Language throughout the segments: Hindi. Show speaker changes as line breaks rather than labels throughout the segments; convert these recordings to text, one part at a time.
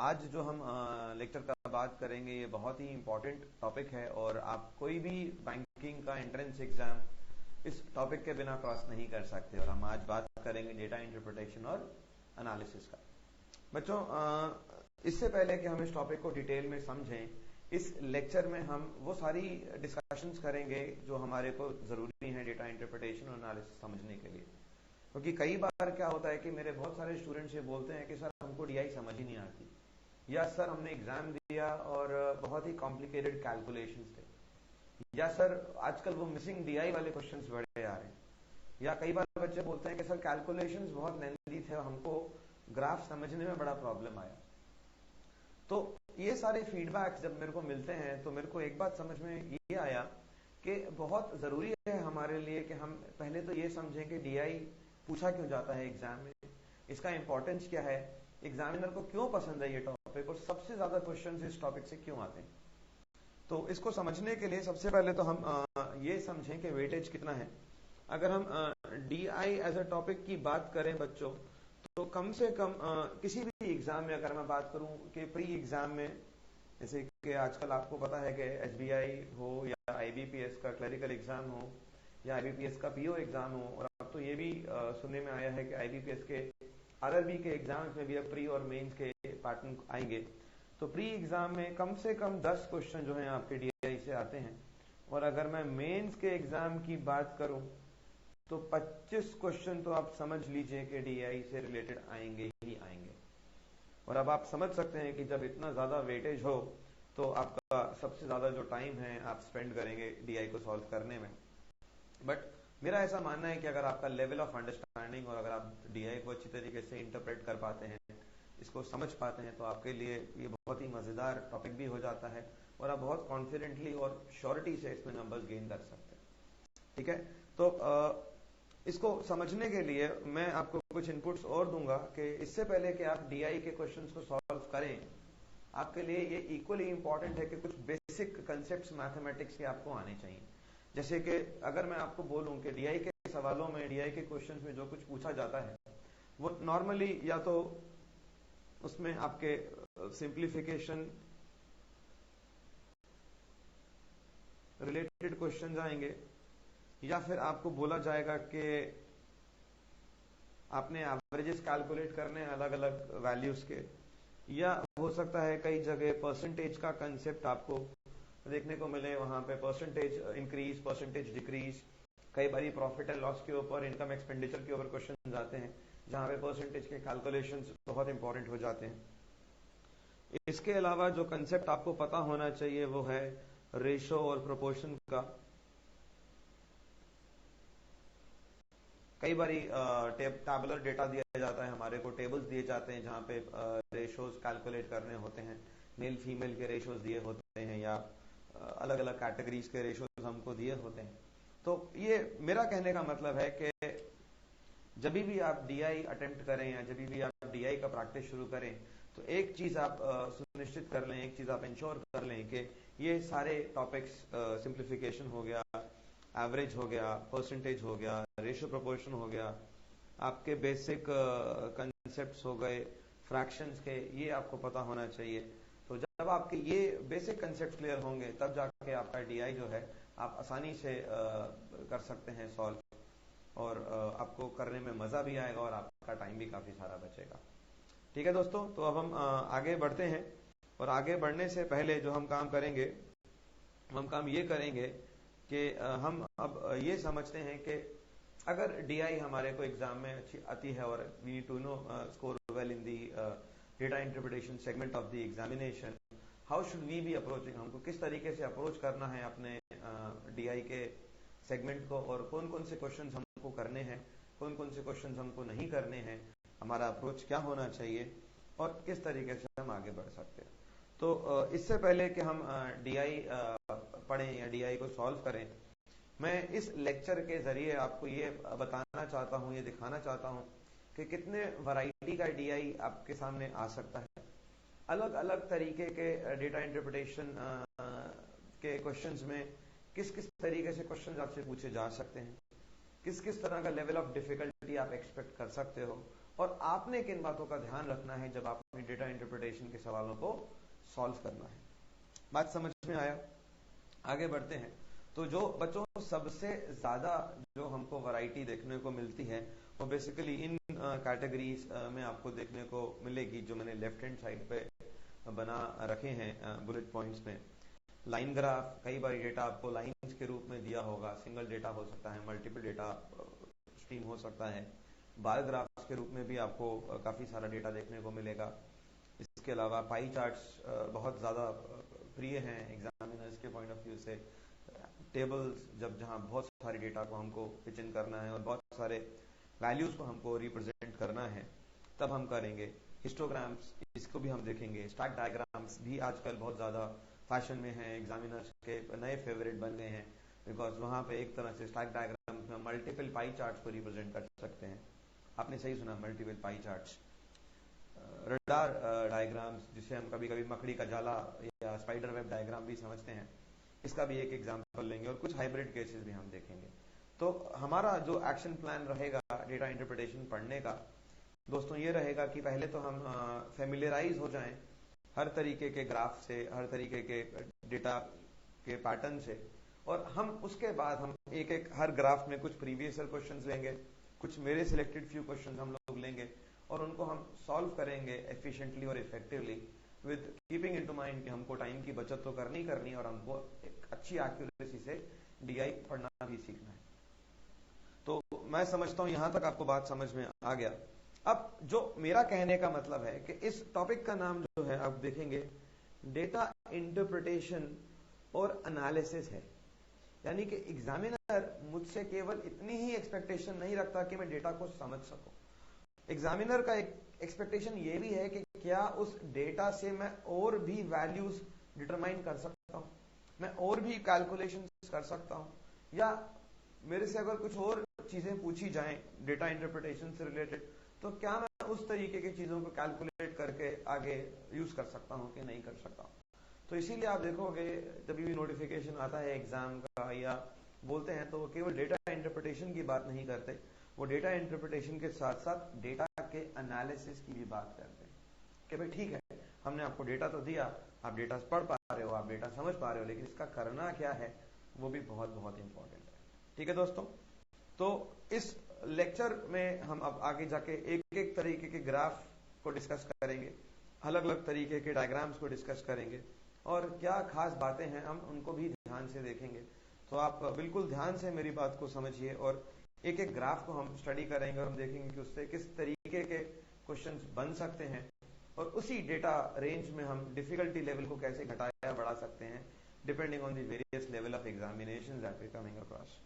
आज जो हम लेक्चर का बात करेंगे ये बहुत ही इम्पोर्टेंट टॉपिक है और आप कोई भी बैंकिंग का एंट्रेंस एग्जाम इस टॉपिक के बिना क्रॉस नहीं कर सकते। और हम आज बात करेंगे डेटा इंटरप्रिटेशन और एनालिसिस का। बच्चों, इससे पहले कि हम इस टॉपिक को डिटेल में समझें, इस लेक्चर में हम वो सारी डिस्कशंस करेंगे जो हमारे को ज़रूरी हैं डेटा इंटरप्रिटेशन और एनालिसिस समझने के लिए। क्योंकि कई बार क्या होता है कि मेरे बहुत सारे स्टूडेंट्स ये बोलते हैं कि सर हमको डीआई समझ ही नहीं आती, या सर हमने एग्जाम दिया और बहुत ही कॉम्प्लिकेटेड कैलकुलेशंस थे, या सर आजकल वो मिसिंग डीआई वाले क्वेश्चंस बड़े आ रहे हैं, या कई बार बच्चे बोलते हैं कि सर कैलकुलेशंस बहुत लेंथी थे, हमको ग्राफ समझने में बड़ा प्रॉब्लम आया। तो ये सारे फीडबैक जब मेरे को मिलते हैं तो मेरे को एक बात समझ में ये आया कि बहुत जरूरी है हमारे लिए कि हम पहले तो ये समझें कि डीआई पूछा क्यों जाता है एग्जाम में, इसका इंपॉर्टेंस क्या है, एग्जामिनर को क्यों पसंद है ये टॉपिक, और सबसे ज्यादा क्वेश्चंस इस टॉपिक से क्यों आते हैं। तो इसको समझने के लिए सबसे पहले तो हम ये समझें कि वेटेज कितना है। अगर हम डीआई एज अ टॉपिक की बात करें बच्चों, तो कम से कम किसी भी एग्जाम में अगर मैं बात करूं कि प्री एग्जाम में, जैसे कि आजकल आपको पता है कि एसबीआई हो या आईबीपीएस का क्लरिकल एग्जाम हो या आईबीपीएस का पीओ एग्जाम हो, और अब तो ये भी सुनने में आया है कि आईबीपीएस के आरआरबी के एग्जाम्स में भी अब प्री और मेंस के पैटर्न आएंगे। तो प्री एग्जाम में कम से कम 10 क्वेश्चन जो हैं आपके डीआई से आते हैं, और अगर मैं मेंस के एग्जाम की बात करूं तो 25 क्वेश्चन तो आप समझ लीजिए कि डीआई से रिलेटेड आएंगे ही आएंगे। और अब आप समझ सकते हैं कि जब इतना ज्यादा वेटेज हो तो आपका सबसे ज्यादा जो टाइम है आप स्पेंड करेंगे डीआई को सॉल्व करने में। बट मेरा ऐसा मानना है कि अगर आपका लेवल ऑफ अंडरस्टैंडिंग और अगर आप डीआई को अच्छी तरीके से इंटरप्रेट कर पाते हैं, इसको समझ पाते हैं, तो आपके लिए ये बहुत ही मजेदार टॉपिक भी हो जाता है और आप बहुत कॉन्फिडेंटली और श्योरिटी से इसमें नंबर्स गेन कर सकते हैं। ठीक है, तो इसको समझने के लिए मैं आपको कुछ इनपुट्स और दूंगा कि इससे पहले कि आप डीआई के क्वेश्चंस को सॉल्व करें, आपके लिए ये इक्वली इंपॉर्टेंट है कि कुछ बेसिक कंसेप्ट्स मैथमेटिक्स के आपको आने चाहिए। जैसे कि अगर मैं आपको बोलूं कि डीआई के सवालों में, डीआई के क्वेश्चंस में जो कुछ पूछा जाता है वो नॉर्मली या तो उसमें आपके सिंप्लीफिकेशन रिलेटेड क्वेश्चंस आएंगे, या फिर आपको बोला जाएगा कि आपने एवरेजेस कैलकुलेट करने हैं अलग अलग वैल्यूज के, या हो सकता है कई जगह परसेंटेज का कंसेप्ट आपको देखने को मिले, वहां पे परसेंटेज इंक्रीज, परसेंटेज डिक्रीज, कई बार प्रॉफिट एंड लॉस के ऊपर, इनकम एक्सपेंडिचर के ऊपर क्वेश्चन आते हैं जहां पे परसेंटेज के कैलकुलेशंस बहुत इंपॉर्टेंट हो जाते हैं। इसके अलावा जो कंसेप्ट आपको पता होना चाहिए वो है रेशो और प्रोपोर्शन का। कई बारी टैबुलर डेटा दिया जाता है, हमारे को टेबल्स दिए जाते हैं जहां पे रेशोज कैलकुलेट करने होते हैं, मेल फीमेल के रेशोज दिए होते हैं, या अलग अलग कैटेगरीज के रेशोज हमको दिए होते हैं। तो ये मेरा कहने का मतलब है कि जब भी आप डीआई अटेम्प्ट करें या जब भी आप डीआई का प्रैक्टिस शुरू करें, तो एक चीज आप सुनिश्चित कर लें, एक चीज आप इंश्योर कर लें कि ये सारे टॉपिक्स, सिंप्लीफिकेशन हो गया, एवरेज हो गया, परसेंटेज हो गया, रेशियो प्रोपोर्शन हो गया, आपके बेसिक कंसेप्ट्स हो गए फ्रैक्शंस के, ये आपको पता होना चाहिए। तो जब आपके ये बेसिक कंसेप्ट क्लियर होंगे तब जाके आपका डीआई जो है आप आसानी से कर सकते हैं सॉल्व, और आपको करने में मजा भी आएगा और आपका टाइम भी काफी सारा बचेगा। ठीक है दोस्तों, तो अब हम आगे बढ़ते हैं, और आगे बढ़ने से पहले जो हम काम करेंगे, हम काम ये करेंगे कि हम अब ये समझते हैं कि अगर डीआई हमारे को एग्जाम में अच्छी आती है और we need to know score well in the data interpretation segment of the examination, how should we be approaching, हमको किस तरीके से अप्रोच करना है अपने डीआई के सेगमेंट को, और कौन कौन से क्वेश्चन हमको करने हैं, कौन कौन से क्वेश्चन हमको नहीं करने हैं, हमारा अप्रोच क्या होना चाहिए, और किस तरीके से हम आगे बढ़ सकते हैं। तो इससे पहले कि हम डीआई पढ़ें या डीआई को सॉल्व करें, मैं इस लेक्चर के जरिए आपको ये बताना चाहता हूँ, ये दिखाना चाहता हूँ कि कितने वैरायटी का डीआई आपके सामने आ सकता है। अलग अलग तरीके के डेटा इंटरप्रिटेशन के क्वेश्चंस में किस किस तरीके से क्वेश्चंस आपसे पूछे जा सकते हैं, किस किस तरह का लेवल ऑफ डिफिकल्टी आप एक्सपेक्ट कर सकते हो, और आपने किन बातों का ध्यान रखना है जब आपने डेटा इंटरप्रिटेशन के सवालों को सॉल्व करना है। बात समझ में आया? आगे बढ़ते हैं। तो जो बच्चों सबसे ज्यादा जो हमको वैरायटी देखने को मिलती है वो बेसिकली इन कैटेगरीज में आपको देखने को मिलेगी, जो मैंने लेफ्ट हैंड साइड पे बना रखे हैं बुलेट पॉइंट्स में। लाइन ग्राफ, कई बार डेटा आपको लाइंस के रूप में दिया होगा, सिंगल डेटा हो सकता है, मल्टीपल डेटा स्ट्रीम हो सकता है। बार ग्राफ्स के रूप में भी आपको काफी सारा डेटा देखने को मिलेगा। इसके अलावा पाई चार्ट्स बहुत ज्यादा प्रिय हैं एग्जामिनर्स के पॉइंट ऑफ व्यू से। टेबल्स, जब जहां बहुत सारे डेटा को हमको पिच इन करना है और बहुत सारे वैल्यूज को हमको रिप्रेजेंट करना है, तब हम करेंगे। हिस्टोग्राम्स, इसको भी हम देखेंगे। स्टैक डायग्राम्स भी आजकल बहुत ज्यादा फैशन में है, एग्जामिनर्स के नए फेवरेट बन गए हैं, बिकॉज वहां पे एक तरह से स्टैक डायग्राम्स में मल्टीपल पाई चार्ट्स को रिप्रेजेंट कर सकते हैं। आपने सही सुना, multiple pie charts. Radar diagrams, जिसे हम कभी कभी मकड़ी का जाला या स्पाइडर वेब डायग्राम भी समझते हैं, इसका भी एक एग्जांपल लेंगे और कुछ हाइब्रिड केसेस भी हम देखेंगे। तो हमारा जो एक्शन प्लान रहेगा डेटा इंटरप्रिटेशन पढ़ने का दोस्तों, ये रहेगा कि पहले तो हम फेमिलियराइज हो जाएं हर तरीके के ग्राफ से, हर तरीके के डेटा के पैटर्न से, और हम उसके बाद हम एक एक हर ग्राफ में कुछ प्रीवियस ईयर क्वेश्चंस लेंगे, कुछ मेरे सिलेक्टेड फ्यू क्वेश्चंस हम लोग लेंगे और उनको हम सॉल्व करेंगे एफिशिएंटली और effectively, with keeping in to mind कि हमको टाइम की बचत तो करनी करनी और हमको एक अच्छी एक्यूरेसी से डीआई पढ़ना भी सीखना है। तो मैं समझता हूं यहां तक आपको बात समझ में आ गया। अब जो मेरा कहने का मतलब है कि इस टॉपिक का नाम जो है आप देखेंगे डेटा इंटरप्रिटेशन और एनालिसिस है। यानी कि एग्जामिनर मुझसे केवल इतनी ही एक्सपेक्टेशन नहीं रखता कि मैं डेटा को समझ सकूं। एग्जामिनर का एक एक्सपेक्टेशन ये भी है कि क्या उस डेटा से मैं और भी वैल्यूज डिटरमाइन कर सकता हूं, मैं और भी कैलकुलेशन कर सकता हूं, या मेरे से अगर कुछ और चीजें पूछी जाएं डेटा इंटरप्रिटेशन से रिलेटेड, तो क्या मैं उस तरीके की चीजों को कैलकुलेट करके आगे यूज कर सकता हूं कि नहीं कर सकता हूं। तो इसीलिए आप देखोगे जब भी नोटिफिकेशन आता है एग्जाम का या बोलते हैं, तो वो केवल डेटा इंटरप्रिटेशन की बात नहीं करते, वो डेटा इंटरप्रिटेशन के साथ साथ डेटा के एनालिसिस की भी बात करते हैं कि भाई ठीक है, हमने आपको डेटा तो दिया, आप डेटा पढ़ पा रहे हो, आप डेटा समझ पा रहे हो, लेकिन इसका करना क्या है वो भी बहुत बहुत इंपॉर्टेंट है। ठीक है दोस्तों, तो इस लेक्चर में हम अब आगे जाके एक एक तरीके के ग्राफ को डिस्कस करेंगे, अलग अलग तरीके के डायग्राम्स को डिस्कस करेंगे और क्या खास बातें हैं हम उनको भी ध्यान से देखेंगे। तो आप बिल्कुल ध्यान से मेरी बात को समझिए और एक एक ग्राफ को हम स्टडी करेंगे और हम देखेंगे कि उससे किस तरीके के क्वेश्चंस बन सकते हैं और उसी डेटा रेंज में हम डिफिकल्टी लेवल को कैसे घटाया बढ़ा सकते हैं depending on the various level of examinations that we coming across.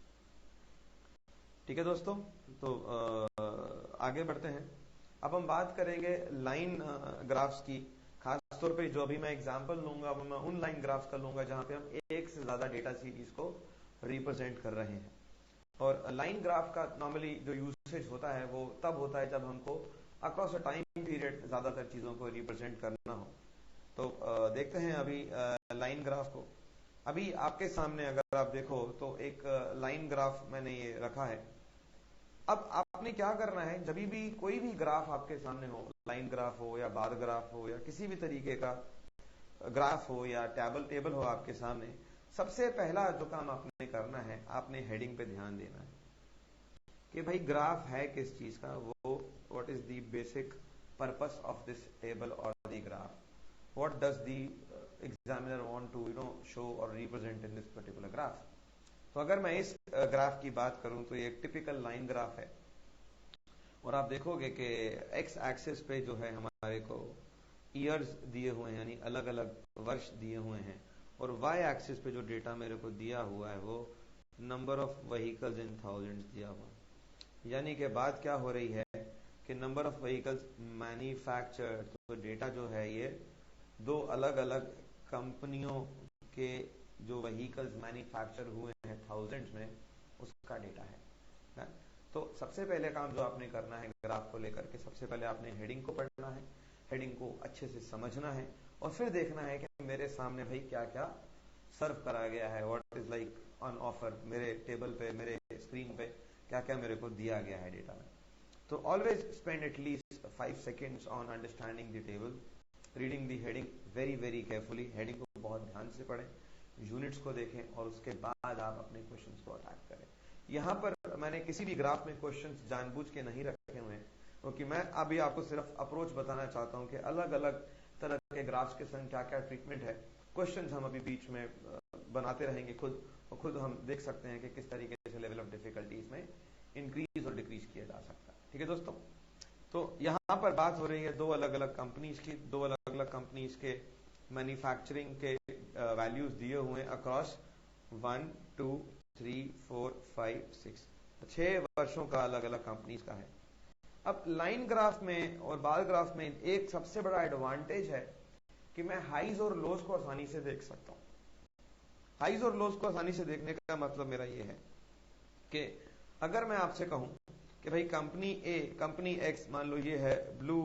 ठीक है दोस्तों, तो आगे बढ़ते हैं। अब हम बात करेंगे लाइन ग्राफ्स की। खास तौर पे जो अभी मैं एग्जांपल लूंगा वो मैं उन लाइन ग्राफ्स का लूंगा जहां पे हम एक से ज्यादा डेटा सीरीज को रिप्रेजेंट कर रहे हैं। और लाइन ग्राफ का नॉर्मली जो यूसेज होता है वो तब होता है जब हमको अक्रॉस अ टाइम पीरियड ज्यादातर चीजों को रिप्रेजेंट करना हो। तो देखते हैं अभी लाइन ग्राफ को। अभी आपके सामने अगर आप देखो तो एक लाइन ग्राफ मैंने ये रखा है। अब आपने क्या करना है, जब भी कोई भी ग्राफ आपके सामने हो, लाइन ग्राफ हो या बार ग्राफ हो या किसी भी तरीके का ग्राफ हो या टेबल हो आपके सामने, सबसे पहला जो काम आपने करना है, आपने हेडिंग पे ध्यान देना है कि भाई ग्राफ है किस चीज का, वो what is the basic purpose of this table और the graph, what does the examiner want to show और represent in this particular graph. तो अगर मैं इस ग्राफ की बात करूं तो ये एक टिपिकल लाइन ग्राफ है और आप देखोगे कि एक्स एक्सिस पे जो है हमारे को ईयर्स दिए हुए हैं, यानी अलग अलग वर्ष दिए हुए हैं, और वाई एक्सिस पे जो डेटा मेरे को दिया हुआ है वो number of vehicles in thousands दिया हुआ है। यानी कि बात क्या हो रही है कि नंबर ऑफ व्हीकल्स मैन्युफैक्चर्ड, तो डेटा जो है ये दो अलग अलग कंपनियों के जो व्हीकल्स मैन्युफैक्चर हुए हैं थाउजेंड्स में, उसका डेटा है। तो सबसे पहले काम जो आपने करना है ग्राफ को लेकर के, सबसे पहले आपने हेडिंग को पढ़ना है, हेडिंग को अच्छे से समझना है और फिर देखना है कि मेरे सामने भाई क्या क्या सर्व करा गया है, what is like on offer, मेरे टेबल पे, मेरे स्क्रीन पे क्या क्या मेरे को दिया गया है डेटा में। तो always spend at least 5 seconds on understanding the table, reading the heading very very carefully, heading को बहुत ध्यान से पढ़ें, यूनिट्स को देखें और उसके बाद आप अपने क्वेश्चंस को अटैक करें। यहाँ पर मैंने किसी भी ग्राफ में क्वेश्चंस जानबूझ के नहीं रखे हुए हैं, क्योंकि मैं अभी आपको सिर्फ अप्रोच बताना चाहता हूँ कि अलग अलग तरह के ग्राफ्स के संग क्या क्या ट्रीटमेंट है। क्वेश्चंस हम अभी बीच में बनाते रहेंगे खुद, और खुद हम देख सकते हैं कि किस तरीके से लेवल ऑफ डिफिकल्टी इसमें इंक्रीज और डिक्रीज किया जा सकता है। ठीक है दोस्तों, तो यहाँ पर बात हो रही है दो अलग अलग कंपनीज की, दो अलग अलग कंपनीज के मैन्युफैक्चरिंग के वैल्यूज दिए हुए हैं अक्रॉस 1 2 3 4 5 6, 6 वर्षों का अलग अलग कंपनीज का है। अब लाइन ग्राफ में और बार ग्राफ में एक सबसे बड़ा एडवांटेज है कि मैं हाइज और लोज को आसानी से देख सकता हूं। हाइज और लोज को आसानी से देखने का मतलब मेरा ये है कि अगर मैं आपसे कहूं कि भाई कंपनी ए, कंपनी एक्स, मान लो ये है ब्लू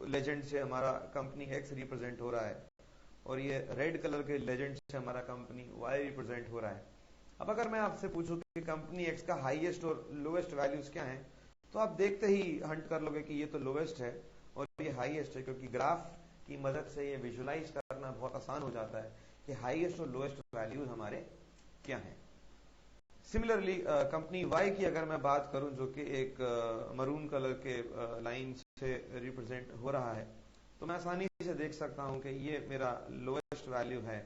लेजेंड से हमारा कंपनी एक्स रिप्रेजेंट हो रहा है और ये रेड कलर के लेजेंड से हमारा कंपनी वाई रिप्रेजेंट हो रहा है। अब अगर मैं आपसे पूछूं कि कंपनी एक्स का हाईएस्ट और लोएस्ट वैल्यूज क्या हैं, तो आप देखते ही हंट कर लोगे कि ये तो लोएस्ट है और ये हाईएस्ट है, क्योंकि ग्राफ की मदद से ये विजुलाइज करना बहुत आसान हो जाता है कि हाईएस्ट और लोएस्ट वैल्यूज हमारे क्या हैं। सिमिलरली कंपनी वाई की अगर मैं बात करूं, जो कि एक मरून कलर के लाइन से रिप्रेजेंट हो रहा है, तो मैं आसानी से देख सकता हूं कि ये मेरा लोएस्ट वैल्यू है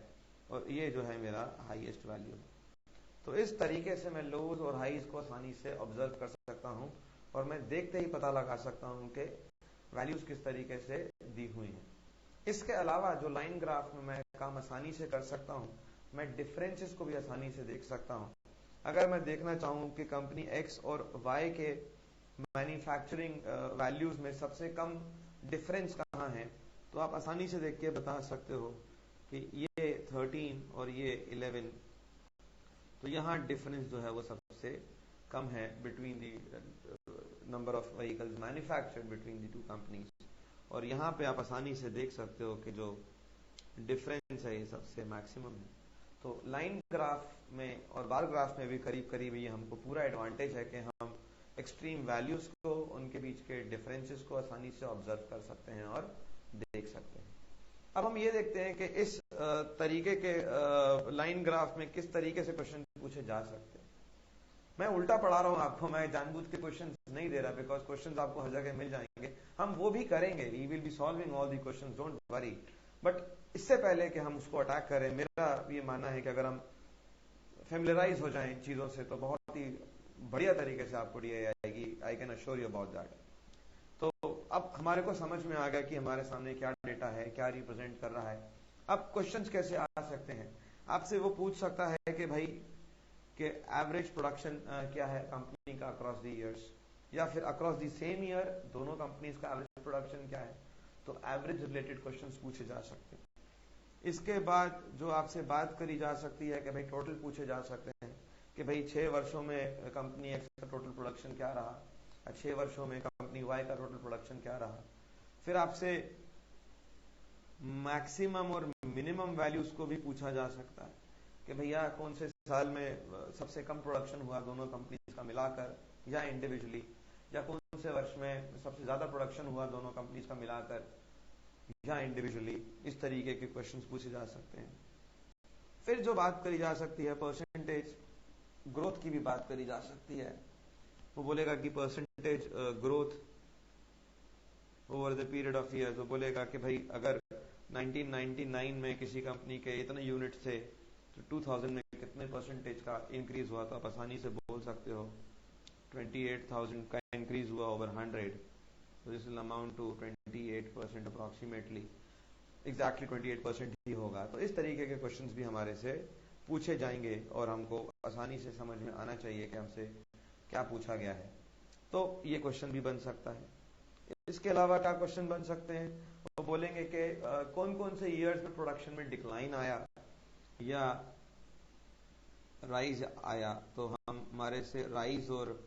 और ये जो है मेरा हाईएस्ट वैल्यू है। तो इस तरीके से मैं लोज और हाईज को आसानी से ऑब्जर्व कर सकता हूं और मैं देखते ही पता लगा सकता हूं कि वैल्यूज किस तरीके से दी हुई हैं। इसके अलावा जो लाइन ग्राफ में मैं काम आसानी से कर सकता हूं, मैं डिफरेंसेस को भी आसानी से देख सकता हूं। अगर मैं देखना चाहूं कि कंपनी एक्स और वाई के मैन्युफैक्चरिंग वैल्यूज में सबसे कम डिफरेंस कहां है, तो आप आसानी से देख के बता सकते हो कि ये 13 और ये 11, तो यहाँ डिफरेंस जो है वो सबसे कम है between the number of vehicles manufactured between the two companies. और यहाँ पे आप आसानी से देख सकते हो कि जो डिफरेंस है ये सबसे मैक्सिमम है। तो लाइन ग्राफ में और बार ग्राफ में भी करीब करीब ये हमको पूरा एडवांटेज है कि हम एक्सट्रीम वैल्यूज को, उनके बीच के डिफरेंसेस को आसानी से ऑब्जर्व कर सकते हैं और देख सकते हैं। अब हम ये देखते हैं कि इस तरीके के लाइन ग्राफ में किस तरीके से क्वेश्चन पूछे जा सकते हैं। मैं उल्टा पढ़ा रहा हूं आपको, मैं जानबूझ के क्वेश्चन नहीं दे रहा, बिकॉज क्वेश्चन आपको हर जगह मिल जाएंगे, हम वो भी करेंगे, we will be solving all the questions, don't worry. But इससे पहले कि हम उसको अटैक करें, मेरा ये मानना है कि अगर हम फेमिलराइज हो जाएं चीजों से तो बहुत ही बढ़िया तरीके से आपको डी आएगी, I can assure you about that. तो अब हमारे को समझ में आ गया कि हमारे सामने क्या डेटा है, क्या रिप्रेजेंट कर रहा है। अब क्वेश्चंस कैसे आ सकते हैं, आपसे वो पूछ सकता है कि भाई कि एवरेज प्रोडक्शन क्या है कंपनी का अक्रॉस द ईयर्स, या फिर अक्रॉस द सेम ईयर दोनों कंपनीज का एवरेज प्रोडक्शन क्या है। तो एवरेज रिलेटेड क्वेश्चंस पूछे जा सकते हैं। इसके बाद जो आपसे बात करी जा सकती है कि भाई टोटल पूछे जा सकते हैं कि भाई 6 वर्षों में कंपनी एक्स का टोटल प्रोडक्शन क्या रहा, 6 वर्षों में कंपनी वाई का टोटल प्रोडक्शन क्या रहा। फिर आपसे मैक्सिमम और मिनिमम वैल्यूज को भी पूछा जा सकता है कि भैया कौन से साल में सबसे कम प्रोडक्शन हुआ दोनों कंपनीज का मिलाकर या इंडिविजुअली, या कौन से वर्ष में सबसे ज्यादा प्रोडक्शन हुआ दोनों कंपनीज का मिलाकर या इंडिविजुअली। इस तरीके के क्वेश्चंस पूछे जा सकते हैं। फिर जो बात करी जा सकती है परसेंटेज ग्रोथ की भी बात करी जा सकती है। वो बोलेगा कि percentage growth over the period of year, तो बोलेगा कि भाई अगर 1999 में किसी कंपनी के इतने यूनिट थे तो 2000 में कितने परसेंटेज का इंक्रीज हुआ, तो आप आसानी से बोल सकते हो 28,000 का इंक्रीज हुआ over 100, so this will amount to 28% approximately, exactly 28% ही होगा। तो इस तरीके के क्वेश्चंस भी हमारे से पूछे जाएंगे और हमको आसानी से समझ में आना चाहिए कि हमसे क्या पूछा गया है। तो ये क्वेश्चन भी बन सकता है। इसके अलावा क्या क्वेश्चन बन सकते हैं, वो बोलेंगे कि कौन कौन से ईयर्स में प्रोडक्शन में डिक्लाइन आया या राइज आया। तो हम हमारे से राइज और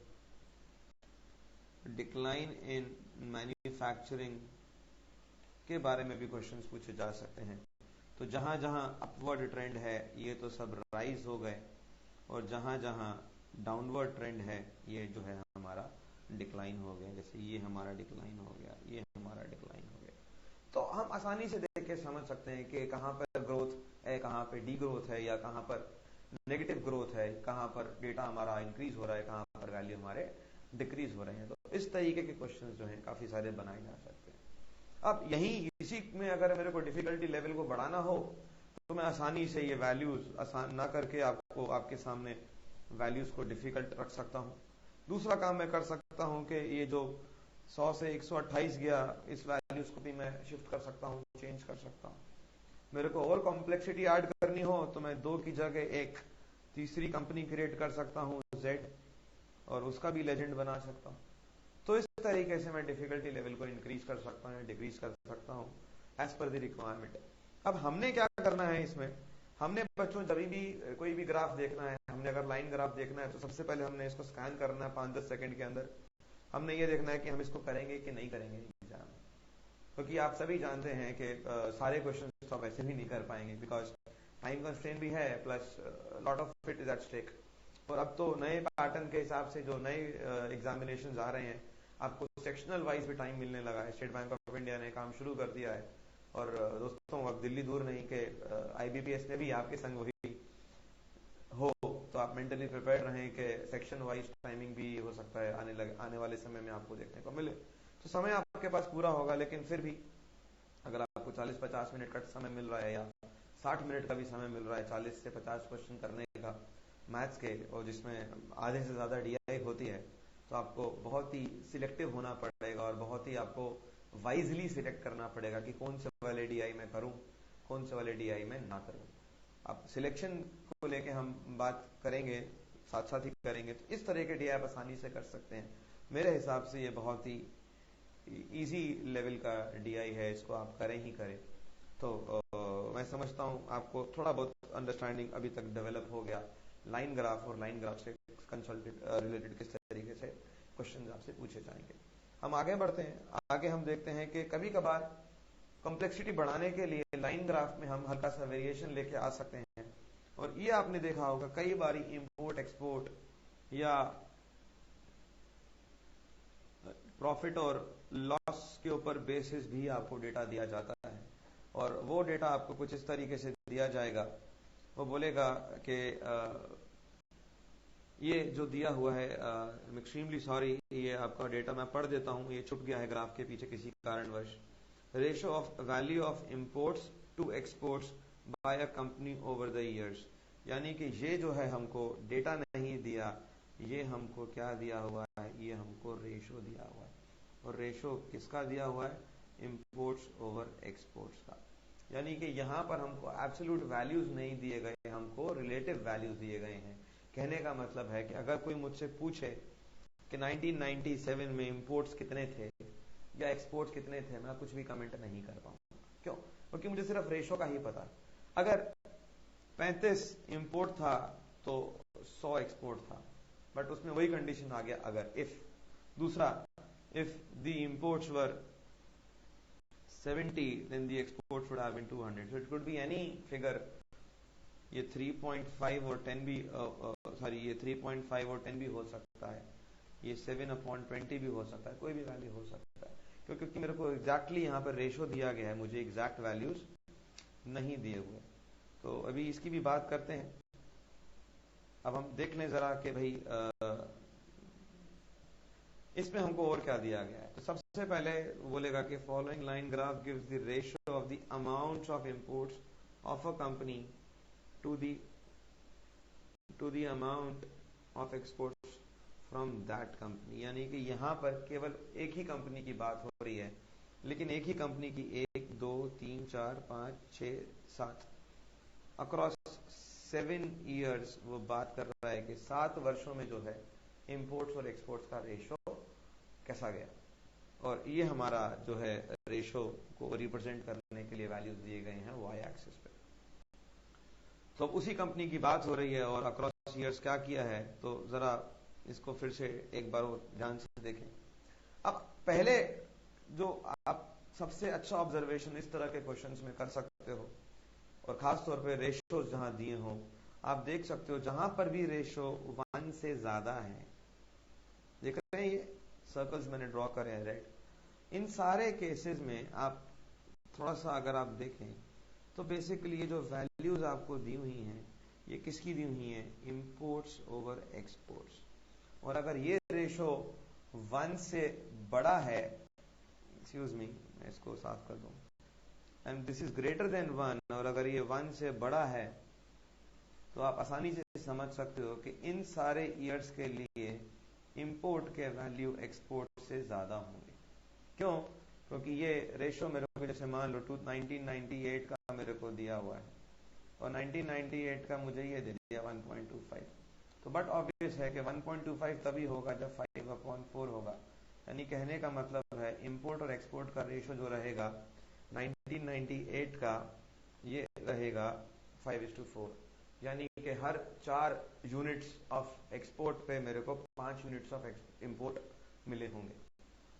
डिक्लाइन इन मैन्युफैक्चरिंग के बारे में भी क्वेश्चंस पूछे जा सकते हैं। तो जहां जहां अपवर्ड ट्रेंड है ये तो सब राइज हो गए, और जहां जहां डाउनवर्ड ट्रेंड है ये जो है हमारा डिक्लाइन हो गया, जैसे ये हमारा डिक्लाइन हो गया, ये हमारा डिक्लाइन हो गया, तो हम आसानी से देख के समझ सकते हैं कि कहाँ पर ग्रोथ है, कहाँ पर डी ग्रोथ है, या कहाँ पर नेगेटिव ग्रोथ है, कहाँ पर डेटा हमारा इंक्रीज हो रहा है, कहाँ पर वैल्यू हमारे डिक्रीज हो रहे हैं। तो इस तरीके के क्वेश्चंस जो हैं काफी सारे बनाए जा सकते हैं। अब यही इसी में अगर मेरे को डिफिकल्टी लेवल को बढ़ाना हो तो मैं आसानी से ये वैल्यूज आसान ना करके आपको आपके सामने वैल्यूज को डिफिकल्ट रख सकता हूँ। दूसरा काम मैं कर सकता हूँ कि ये जो 100 से 128 गया, इस वैल्यूज को भी मैं शिफ्ट कर सकता हूँ, चेंज कर सकता हूँ। मेरे को और कॉम्प्लेक्सिटी ऐड करनी हो तो मैं 2 की जगह एक तीसरी कंपनी क्रिएट कर सकता हूँ Z, और उसका भी लेजेंड बना सकता हूँ। तो इस तरीके से मैं डिफिकल्टी लेवल को इंक्रीज कर सकता हूँ, डिक्रीज कर सकता हूँ एज पर द रिक्वायरमेंट। अब हमने क्या करना है इसमें, हमने बच्चों जब भी कोई भी ग्राफ देखना है, हमने अगर लाइन ग्राफ देखना है तो सबसे पहले हमने इसको स्कैन करना है 5-10 सेकंड के अंदर। हमने ये देखना है कि हम इसको करेंगे कि नहीं करेंगे एग्जाम, क्योंकि आप सभी जानते हैं कि सारे क्वेश्चन तो आप ऐसे भी नहीं कर पाएंगे, बिकॉज टाइम कंस्ट्रेंट भी है, plus lot of it is at stake. और अब तो नए पैटर्न के हिसाब से जो नए एग्जामिनेशन आ रहे हैं, आपको सेक्शनल वाइज भी टाइम मिलने लगा है। स्टेट बैंक ऑफ इंडिया ने काम शुरू कर दिया है, और दोस्तों अब दिल्ली दूर नहीं कि IBPS में भी आपके संग वही हो, तो आप मेंटली प्रिपेयर रहें कि सेक्शन वाइज टाइमिंग भी हो सकता है आने वाले समय में आपको देखने को मिले। तो समय आपके पास पूरा होगा, लेकिन फिर भी अगर आपको 40-50 मिनट का समय मिल रहा है, या 60 मिनट का भी समय मिल रहा है 40 से 50 क्वेश्चन करने का मैथ्स के, और जिसमें आधे से ज्यादा DI होती है, तो आपको बहुत ही सिलेक्टिव होना पड़ेगा और बहुत ही आपको वाइजली सिलेक्ट करना पड़ेगा कि कौन से वाले DI में करूं, कौन से वाले DI में ना करूं। अब सिलेक्शन को लेके हम बात करेंगे, साथ साथ ही करेंगे, तो इस तरह के DI आप आसानी से कर सकते हैं। मेरे हिसाब से ये बहुत ही इजी लेवल का DI है, इसको आप करें ही करें। तो मैं समझता हूँ आपको थोड़ा बहुत अंडरस्टैंडिंग अभी तक डेवलप हो गया लाइन ग्राफ, और लाइन ग्राफ से कंसल्टेड रिलेटेड किस तरीके से क्वेश्चन आपसे पूछे जाएंगे। हम आगे बढ़ते हैं, आगे हम देखते हैं कि कभी कभार कॉम्प्लेक्सिटी बढ़ाने के लिए लाइन ग्राफ में हम हल्का सा वेरिएशन लेके आ सकते हैं। और ये आपने देखा होगा कई बारी इंपोर्ट एक्सपोर्ट या प्रॉफिट और लॉस के ऊपर बेसिस भी आपको डेटा दिया जाता है, और वो डेटा आपको कुछ इस तरीके से दिया जाएगा। वो बोलेगा कि ये जो दिया हुआ है, एक्सट्रीमली सॉरी, ये आपका डेटा मैं पढ़ देता हूँ, ये छुप गया है ग्राफ के पीछे किसी कारणवश। Ratio of value of imports to exports by a company over the years, यानी कि ये जो है हमको डेटा नहीं दिया, ये हमको क्या दिया हुआ है, ये हमको रेशो दिया हुआ है। और रेशो किसका दिया हुआ है, इंपोर्ट्स ओवर एक्सपोर्ट्स का। यानी कि यहाँ पर हमको एब्सोल्यूट वैल्यूज नहीं दिए गए, हमको रिलेटिव वैल्यूज दिए गए हैं। कहने का मतलब है कि अगर कोई मुझसे पूछे कि 1997 में इंपोर्ट्स कितने थे या एक्सपोर्ट्स कितने थे, मैं कुछ भी कमेंट नहीं कर पाऊंगा। क्यों? क्योंकि मुझे सिर्फ रेशो का ही पता। अगर 35 इंपोर्ट था तो 100 एक्सपोर्ट था, बट उसमें वही कंडीशन आ गया अगर, इफ। दूसरा, if the imports were 70 then the exports would have been 200, so it could be any figure। ये 3.5 और 10 भी ये 3.5 और 10 भी हो सकता है, ये 7/20 भी हो सकता है, कोई भी वैल्यू हो सकता है, क्योंकि मेरे को एग्जैक्टली यहाँ पर रेशो दिया गया है, मुझे एग्जैक्ट वैल्यूज नहीं दिए हुए। तो अभी इसकी भी बात करते हैं। अब हम देख लें जरा कि भाई इसमें हमको और क्या दिया गया है। तो सबसे पहले बोलेगा कि following line graph gives the ratio of the amount of imports of a company to the amount of exports from that company. यानी कि यहाँ पर केवल एक ही कंपनी की बात हो रही है, लेकिन एक ही कंपनी की 1 2 3 4 5 6 7 अक्रॉस 7 ईयर्स वो बात कर रहा है कि 7 वर्षों में जो है इंपोर्ट्स और एक्सपोर्ट्स का रेशो कैसा गया। और ये हमारा जो है रेशो को रिप्रेजेंट करने के लिए वैल्यूज दिए गए हैं वाई एक्सिस पे। तो उसी कंपनी की बात हो रही है और अक्रॉस ईयर्स क्या किया है, तो जरा इसको फिर से एक बार ध्यान से देखें। अब पहले जो आप सबसे अच्छा ऑब्जर्वेशन इस तरह के क्वेश्चंस में कर सकते हो, और खास तौर पे रेशोज जहां दिए हो, आप देख सकते हो जहां पर भी रेशो 1 से ज्यादा है, देख रहे हैं ये सर्कल्स मैंने ड्रॉ करे हैं रेड, इन सारे केसेस में आप थोड़ा सा अगर आप देखें तो बेसिकली ये जो वैल्यूज आपको दी हुई हैं ये किसकी दी हुई हैं, इंपोर्ट्स ओवर एक्सपोर्ट्स। और अगर ये रेशो 1 से बड़ा है, एक्सक्यूज मी मैं इसको साफ कर दूं, and this is greater than 1, और अगर ये 1 से बड़ा है तो आप आसानी से समझ सकते हो कि इन सारे ईयर्स के लिए इंपोर्ट के वैल्यू एक्सपोर्ट से ज्यादा होंगे। क्यों? क्योंकि ये रेशो मेरे को जैसे मान लो 1998 का मेरे को दिया हुआ है और 1998 का मुझे ये दे दिया 1.25, तो बट ऑब्वियस है कि 1.25 तभी होगा जब 5/4 होगा। यानी कहने का मतलब है इंपोर्ट और एक्सपोर्ट का रेशो जो रहेगा 1998 का ये रहेगा 5:4, यानी कि हर 4 यूनिट्स ऑफ एक्सपोर्ट पे मेरे को 5 यूनिट्स ऑफ इंपोर्ट मिले होंगे।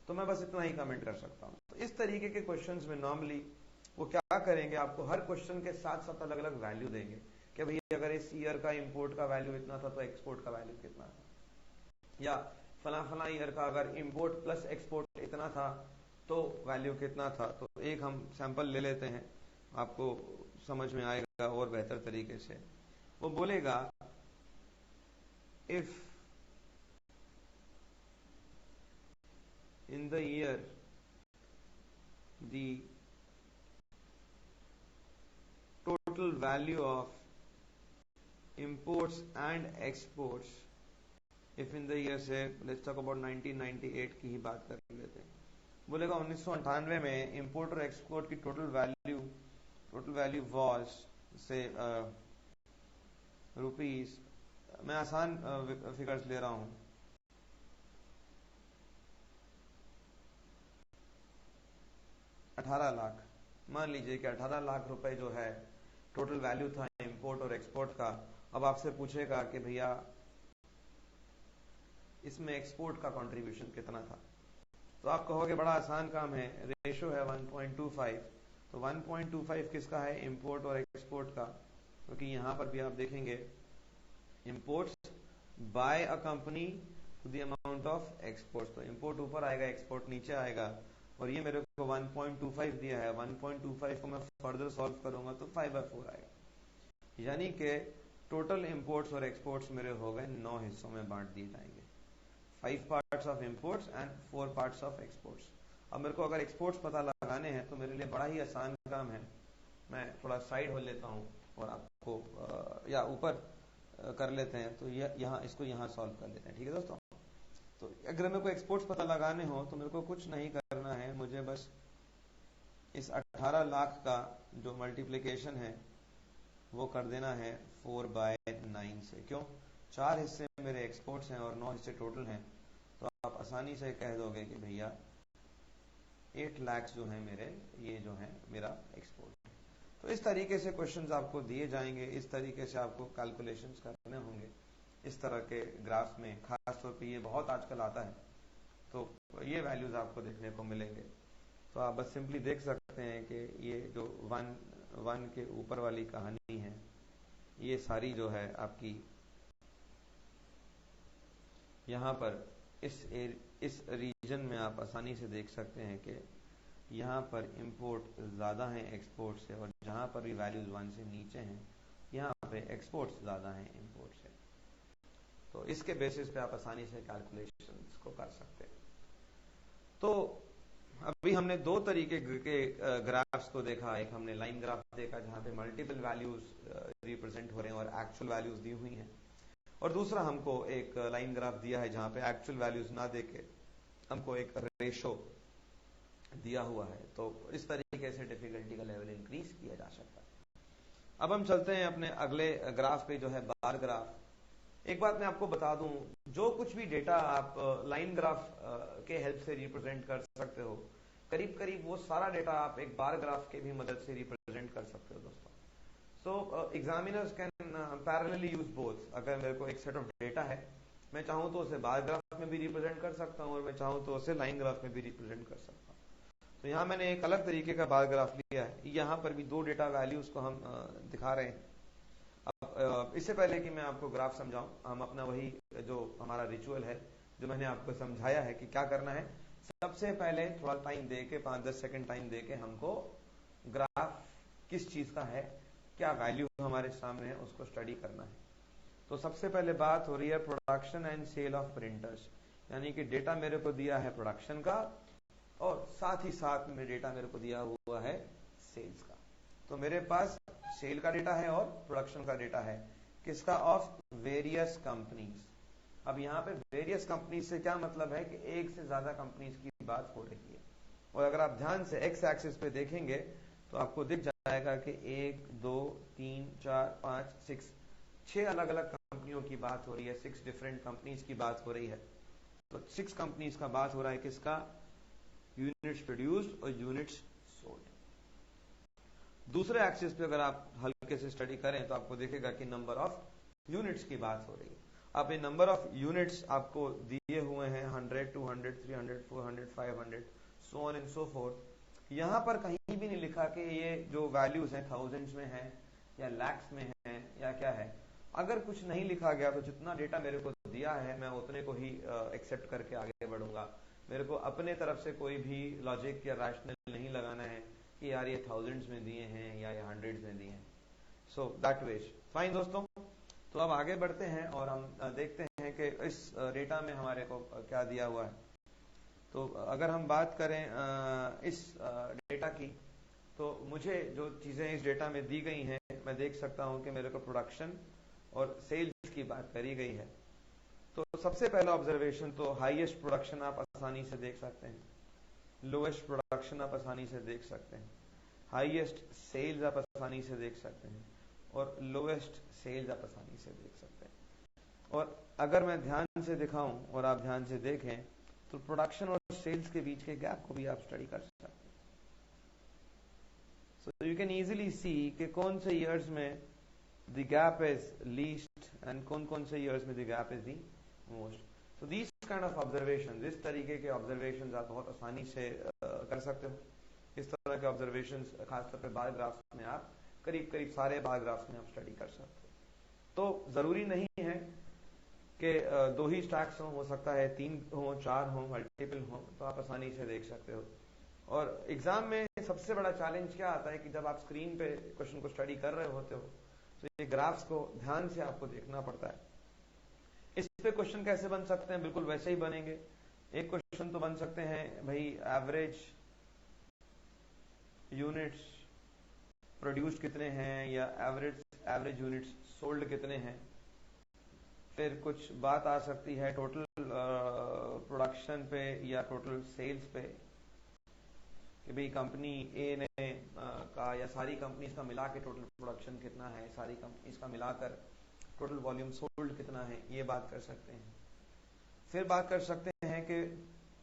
तो मैं बस इतना ही कमेंट कर सकता हूँ। तो इस तरीके के क्वेश्चंस में नॉर्मली वो क्या करेंगे, आपको हर क्वेश्चन के साथ साथ अलग अलग वैल्यू देंगे कि भाई अगर इस ईयर का इंपोर्ट का वैल्यू इतना था तो एक्सपोर्ट का वैल्यू कितना था, या फला फला ईयर का अगर इंपोर्ट प्लस एक्सपोर्ट इतना था तो वैल्यू कितना था। तो एक हम सैंपल ले लेते हैं, आपको समझ में आएगा और बेहतर तरीके से। वो बोलेगा if in the year the total value of imports and exports, if in the year से let's talk about 1998 की ही बात कर लेते हैं, बोलेगा 1998 में इंपोर्ट और एक्सपोर्ट की टोटल वैल्यू वॉज से रुपीज, मैं आसान फिगर्स ले रहा हूं, 18 लाख। मान लीजिए कि 18 लाख रुपए जो है टोटल वैल्यू था इंपोर्ट और एक्सपोर्ट का। अब आपसे पूछेगा कि भैया इसमें एक्सपोर्ट का कंट्रीब्यूशन कितना था, तो आप कहोगे बड़ा आसान काम है, रेशो है 1.25, तो 1.25 किसका है, इंपोर्ट और एक्सपोर्ट का। क्योंकि तो यहां पर भी आप देखेंगे imports by a company to the amount of exports, तो इंपोर्ट ऊपर आएगा एक्सपोर्ट नीचे आएगा, और ये मेरे को 1.25 दिया है। 1.25 को मैं फर्दर सॉल्व करूंगा तो 5/4 आएगा, यानी कि टोटल इंपोर्ट्स और एक्सपोर्ट्स मेरे हो गए 9 हिस्सों में बांट दिए जाएंगे, 5 parts of imports and 4 parts of exports. अब मेरे को अगर एक्सपोर्ट्स पता लगाने हैं तो मेरे लिए बड़ा ही आसान काम है, मैं थोड़ा साइड हो लेता हूं और आपको या ऊपर कर लेते हैं, तो यहाँ इसको यहाँ सॉल्व कर लेते हैं, ठीक है दोस्तों। तो अगर मेरे को एक्सपोर्ट्स पता लगाने हो तो मेरे को कुछ नहीं करना है, मुझे बस इस 18 लाख का जो मल्टीप्लिकेशन है वो कर देना है 4/9 से। क्यों? 4 हिस्से मेरे एक्सपोर्ट्स हैं और 9 हिस्से टोटल हैं, तो आप आसानी से कह दोगे कि भैया 8 लाख जो है मेरे, ये जो है मेरा एक्सपोर्ट। तो इस तरीके से क्वेश्चंस आपको दिए जाएंगे, इस तरीके से आपको कैलकुलेशंस करने होंगे इस तरह के ग्राफ्स में, खास तौर पे ये बहुत आजकल आता है, तो ये वैल्यूज आपको देखने को मिलेंगे। तो आप बस सिंपली देख सकते हैं कि ये जो 1 के ऊपर वाली कहानी है, ये सारी जो है आपकी यहाँ पर इस रीजन में आप आसानी से देख सकते हैं कि यहाँ पर इंपोर्ट ज्यादा है एक्सपोर्ट से, और जहाँ पर भी वैल्यूज 1 से नीचे हैं यहाँ पे एक्सपोर्ट्स ज्यादा हैं इंपोर्ट से। तो इसके बेसिस पे आप आसानी से कैलकुलेशंस को कर सकते हैं। तो अभी हमने 2 तरीके के ग्राफ्स को देखा, एक हमने लाइन ग्राफ देखा जहाँ पे मल्टीपल वैल्यूज रिप्रेजेंट हो रहे हैं और एक्चुअल वैल्यूज दी हुई हैं, और दूसरा हमको एक लाइन ग्राफ दिया है जहाँ पे एक्चुअल वैल्यूज ना देके हमको एक रेशो दिया हुआ है। तो इस तरीके से डिफिकल्टी का लेवल इंक्रीज किया जा सकता है। अब हम चलते हैं अपने अगले ग्राफ पे जो है बार ग्राफ। एक बात मैं आपको बता दूं, जो कुछ भी डेटा आप लाइन ग्राफ के हेल्प से रिप्रेजेंट कर सकते हो, करीब करीब वो सारा डेटा आप एक बार ग्राफ के भी मदद से रिप्रेजेंट कर सकते हो दोस्तों। So examiners can parallelly use both. अगर मेरे को एक सेट ऑफ डेटा है, मैं चाहूं तो उसे बार ग्राफ में भी रिप्रेजेंट कर सकता हूं और मैं चाहूं तो उसे लाइन ग्राफ में भी रिप्रेजेंट कर सकता हूं। तो यहाँ मैंने एक अलग तरीके का बार ग्राफ लिया है, यहाँ पर भी 2 डेटा वैल्यूज को हम दिखा रहे हैं। अब इससे पहले कि मैं आपको ग्राफ समझाऊं, हम अपना वही जो हमारा रिचुअल है जो मैंने आपको समझाया है कि क्या करना है। सबसे पहले थोड़ा टाइम दे के 5-10 सेकंड टाइम दे के हमको ग्राफ किस चीज का है, क्या वैल्यू हमारे सामने है, उसको स्टडी करना है। तो सबसे पहले बात हो रही है production and sale of printers, यानी कि डेटा मेरे को दिया है प्रोडक्शन का और साथ ही साथ में डेटा मेरे को दिया हुआ है सेल्स का। तो मेरे पास सेल का डेटा है और प्रोडक्शन का डेटा है, किसका, ऑफ वेरियस कंपनीज। अब यहाँ पे वेरियस कंपनीज से क्या मतलब है कि एक से ज्यादा कंपनीज की बात हो रही है। और अगर आप ध्यान से एक्स एक्सिस पे देखेंगे तो आपको दिख जाएगा कि 1 2 3 4 5 6 अलग अलग कंपनियों की बात हो रही है, 6 डिफरेंट कंपनीज की बात हो रही है। तो 6 कंपनीज का बात हो रहा है, किसका, यूनिट्स प्रोड्यूस्ड और यूनिट्स सोल्ड। दूसरे एक्सिस पे अगर आप हल्के से स्टडी करें तो आपको देखेगा कि नंबर ऑफ यूनिट्स की बात हो रही है। अब ये नंबर ऑफ यूनिट्स आपको दिए हुए हैं 100, 200, 300, 400, 500, so on and so fourth. यहाँ पर कहीं भी नहीं लिखा कि ये जो वैल्यूज हैं थाउजेंड्स में है या लैक्स में है या क्या है। अगर कुछ नहीं लिखा गया तो जितना डेटा मेरे को दिया है मैं उतने को ही एक्सेप्ट करके आगे बढ़ूंगा। मेरे को अपने तरफ से कोई भी लॉजिक या रैशनल नहीं लगाना है कि यार ये थाउजेंड्स में दिए हैं या ये हंड्रेड्स में दिए हैं। सो दैट वेज फाइन दोस्तों। तो अब आगे बढ़ते हैं और हम देखते हैं कि इस डेटा में हमारे को क्या दिया हुआ है। तो अगर हम बात करें इस डेटा की, तो मुझे जो चीजें इस डेटा में दी गई हैं मैं देख सकता हूं कि मेरे को प्रोडक्शन और सेल्स की बात करी गई है। तो सबसे पहला ऑब्जर्वेशन तो हाईएस्ट प्रोडक्शन आप आसानी से देख सकते हैं, लोएस्ट प्रोडक्शन आप आसानी से देख सकते हैं, हाईएस्ट सेल्स आप आसानी से देख सकते हैं और लोएस्ट सेल्स आप आसानी से देख सकते हैं। और अगर मैं ध्यान से दिखाऊं और आप ध्यान से देखें तो प्रोडक्शन और सेल्स के बीच के गैप को भी आप स्टडी कर सकते हैं। सो यू कैन इजीली सी कि कौन से ईयर्स में the gap is least and कौन कौन से ईयर्स में the gap is the most. तो दीज काइंड ऑफ ऑब्जर्वेशन, इस तरीके के ऑब्जर्वेशन आप बहुत आसानी से कर सकते हो। इस तरह के ऑब्जर्वेशन खासतौर पर बार ग्राफ्स में आप करीब सारे बार ग्राफ्स में आप स्टडी कर सकते हो। तो जरूरी नहीं है कि 2 ही स्टैक्स हो सकता है 3 हो, 4 हो, मल्टीपल हो, तो आप आसानी से देख सकते हो। और एग्जाम में सबसे बड़ा चैलेंज क्या आता है कि जब आप स्क्रीन पे क्वेश्चन को स्टडी कर रहे होते हो तो ये ग्राफ्स को ध्यान से आपको देखना पड़ता है। इस पे क्वेश्चन कैसे बन सकते हैं, बिल्कुल वैसे ही बनेंगे। एक क्वेश्चन तो बन सकते हैं भाई एवरेज यूनिट्स प्रोड्यूस्ड कितने हैं या एवरेज यूनिट्स सोल्ड कितने हैं। फिर कुछ बात आ सकती है टोटल प्रोडक्शन पे या टोटल सेल्स पे कि भाई कंपनी ए ने का या सारी कंपनीज का मिला के टोटल प्रोडक्शन कितना है, सारी कंपनीज का मिलाकर टोटल वॉल्यूम सोल्ड कितना है, ये बात कर सकते हैं। फिर बात कर सकते हैं कि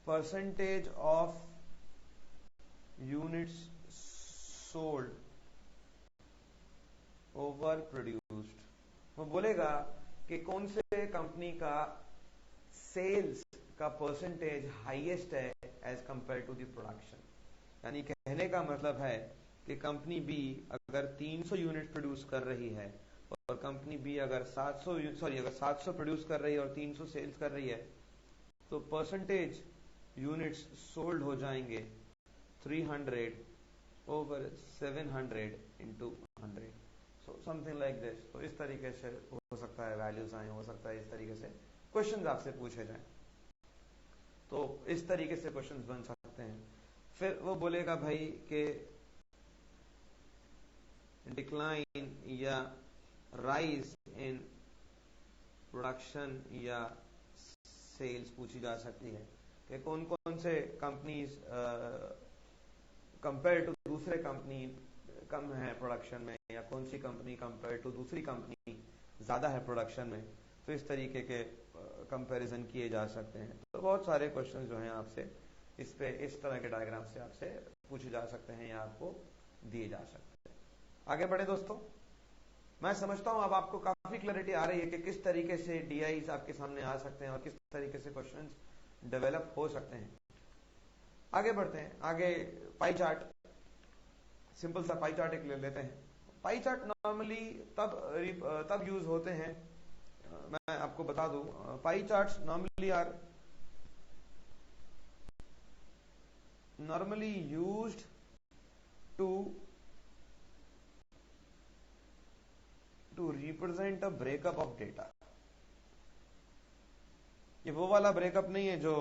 percentage of units sold over produced. वो बोलेगा कि कौन से कंपनी का सेल्स का परसेंटेज हाईएस्ट है as compare to the production. यानी कहने का मतलब है कि कंपनी बी अगर 300 यूनिट प्रोड्यूस कर रही है और कंपनी बी अगर 700 प्रोड्यूस कर रही है और 300 सेल्स कर रही है, तो परसेंटेज यूनिट्स सोल्ड हो जाएंगे 300 over 700 into 100, so something like this. तो इस तरीके से हो सकता है वैल्यूज आए, हो सकता है इस तरीके से क्वेश्चंस आपसे पूछे जाएं। तो इस तरीके से क्वेश्चंस बन सकते हैं। फिर वो बोलेगा भाई कि डिक्लाइन या राइज इन प्रोडक्शन या सेल्स पूछी जा सकती है कि कौन कौन से कंपनीज कंपेयर टू दूसरे कंपनी कम है प्रोडक्शन में, या कौन सी कंपनी कंपेयर टू दूसरी कंपनी ज्यादा है प्रोडक्शन में। तो इस तरीके के कंपैरिजन किए जा सकते हैं। तो बहुत सारे क्वेश्चन जो हैं आपसे इस तरह के डायग्राम से आपसे पूछे जा सकते हैं या आपको दिए जा सकते हैं। आगे बढ़े दोस्तों। मैं समझता हूं अब आपको काफी क्लैरिटी आ रही है कि किस तरीके से डीआईज आपके सामने आ सकते हैं और किस तरीके से क्वेश्चंस डेवलप हो सकते हैं। आगे बढ़ते हैं। आगे पाई चार्ट, सिंपल सा पाई चार्ट एक ले लेते हैं। पाई चार्ट नॉर्मली तब यूज होते हैं, मैं आपको बता दूं, pie charts normally are normally used to represent a breakup of data। ये वो वाला ब्रेकअप नहीं है जो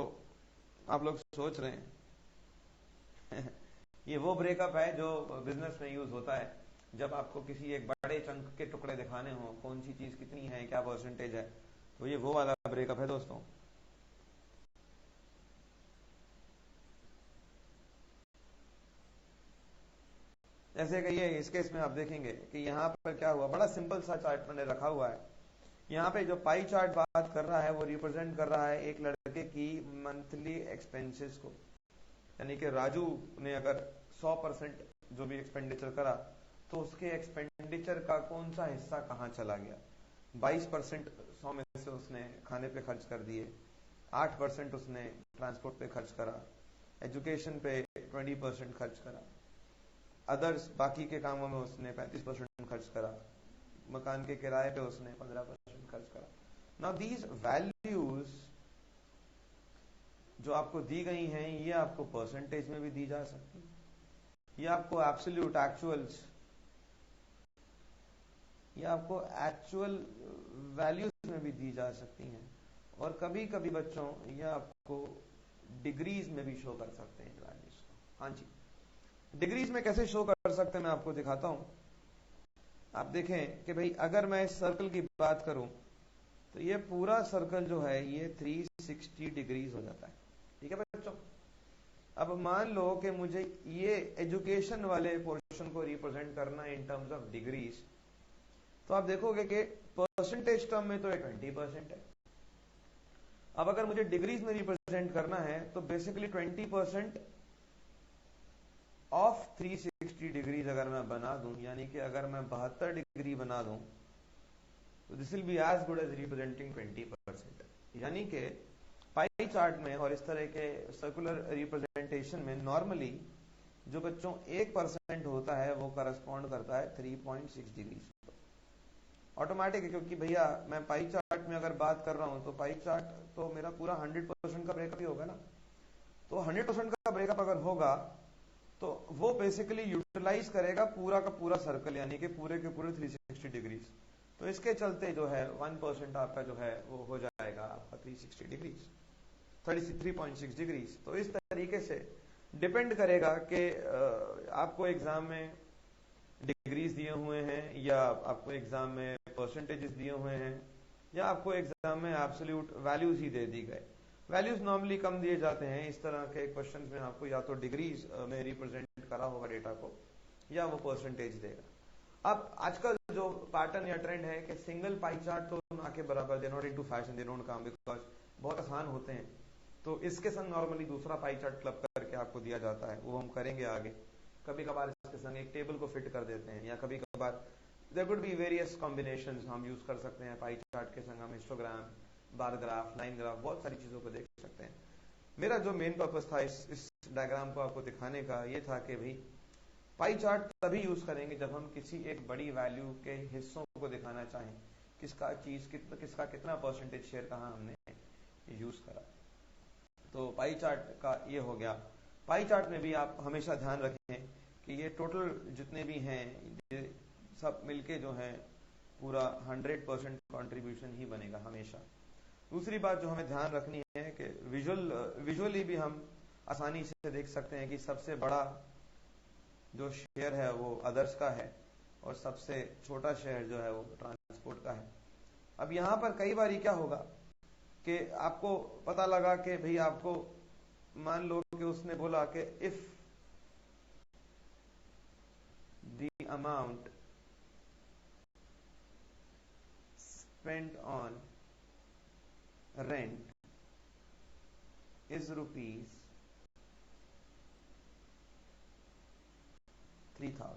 आप लोग सोच रहे हैं ये वो ब्रेकअप है जो बिजनेस में यूज होता है जब आपको किसी एक बड़े चंक के टुकड़े दिखाने हो, कौन सी चीज कितनी है, क्या परसेंटेज है, तो ये वो वाला ब्रेकअप है दोस्तों। जैसे कि ये इस केस में आप देखेंगे कि यहाँ पर क्या हुआ, बड़ा सिंपल सा चार्ट मैंने रखा हुआ है। यहाँ पे जो पाई चार्ट बात कर रहा है वो रिप्रेजेंट कर रहा है एक लड़के की मंथली एक्सपेंसेस को, यानी कि राजू ने अगर 100% जो भी एक्सपेंडिचर करा तो उसके एक्सपेंडिचर का कौन सा हिस्सा कहाँ चला गया। 22% 100 में से उसने खाने पे खर्च कर दिए, 8% उसने ट्रांसपोर्ट पे खर्च करा, एजुकेशन पे 20% खर्च करा, अदर्स बाकी के कामों में उसने 35% खर्च करा, मकान के किराए पे उसने 15% खर्च करा। नाउ दीज वैल्यूज जो आपको दी गई हैं ये आपको परसेंटेज में भी दी जा सकती है, ये आपको एब्सोल्यूट एक्चुअल्स, ये आपको एक्चुअल वैल्यूज में भी दी जा सकती हैं, और कभी कभी बच्चों ये आपको डिग्रीज में भी शो कर सकते हैं वैल्यूज को। हाँ जी, डिग्रीज में कैसे शो कर सकते हैं मैं आपको दिखाता हूं। आप देखें कि भाई अगर मैं इस सर्कल की बात करूं तो ये पूरा सर्कल जो है ये 360 डिग्रीज हो जाता है। ठीक है बच्चों, अब मान लो कि मुझे ये एजुकेशन वाले पोर्शन को रिप्रेजेंट करना इन टर्म्स ऑफ डिग्रीज, तो आप देखोगे कि परसेंटेज टर्म में तो ये 20% है। अब अगर मुझे डिग्रीज में रिप्रेजेंट करना है तो बेसिकली 20% ऑफ 360 डिग्रीज अगर मैं बना दूं, यानी कि अगर मैं 72 डिग्री बना दूं तो this will be as good as representing 20%। यानी कि पाई चार्ट में और इस तरह के सर्कुलर रिप्रेजेंटेशन में नॉर्मली जो बच्चों 1% होता है वो करस्पॉन्ड करता है 3.6 डिग्रीज ऑटोमेटिक है, क्योंकि भैया मैं पाई चार्ट में अगर बात कर रहा हूं तो पाई चार्ट तो मेरा पूरा 100% का ब्रेकअप ही होगा ना। तो 100% का ब्रेकअप अगर होगा तो वो बेसिकली यूटिलाइज करेगा पूरा का पूरा सर्कल, यानी कि पूरे के पूरे 360 डिग्रीज। तो इसके चलते जो है 1% आपका जो है वो हो जाएगा आपका 360 डिग्रीज, 33.6 डिग्रीज। तो इस तरीके से डिपेंड करेगा कि आपको एग्जाम में डिग्रीज दिए हुए हैं या आपको एग्जाम में परसेंटेजेस दिए हुए हैं या आपको एग्जाम में एब्सोल्यूट वैल्यूज ही दे दी गए। वैल्यूज नॉर्मली कम दिए जाते हैं, इस तरह के क्वेश्चंस में आपको या तो डिग्रीज में रिप्रेजेंट करा होगा डेटा को या वो परसेंटेज देगा। अब आजकल जो पैटर्न या ट्रेंड है कि सिंगल पाई चार्ट तो ना के बराबर, they not into fashion, they don't come, because बहुत आसान होते हैं। तो इसके संग नॉर्मली दूसरा पाई चार्ट क्लब करके आपको दिया जाता है, वो हम करेंगे आगे। कभी कभार इसके संग एक टेबल को फिट कर देते हैं, या कभी कभार there could be various combinations हम यूज कर सकते हैं पाई चार्ट के संग। हम histogram, bar graph, line graph, बहुत सारी चीजों को देख सकते हैं। मेरा जो मेन पर्पस था इस डायग्राम को आपको दिखाने का ये था कि भाई पाई चार्ट तभी यूज करेंगे जब हम किसी एक बड़ी वैल्यू के हिस्सों को दिखाना चाहें, किसका कितना परसेंटेज शेयर कहाँ हमने यूज करा। तो पाई चार्ट का ये हो गया। पाई चार्ट में भी आप हमेशा ध्यान रखें कि ये टोटल जितने भी हैं ये सब मिलके जो है पूरा 100% कंट्रीब्यूशन ही बनेगा हमेशा। दूसरी बात जो हमें ध्यान रखनी है कि विजुअली भी हम आसानी से देख सकते हैं कि सबसे बड़ा जो शेयर है वो अदर्स का है और सबसे छोटा शेयर जो है वो ट्रांसपोर्ट का है। अब यहाँ पर कई बार क्या होगा कि आपको पता लगा कि भाई आपको मान लो कि उसने बोला कि if the amount spent on rent is rupees 3000।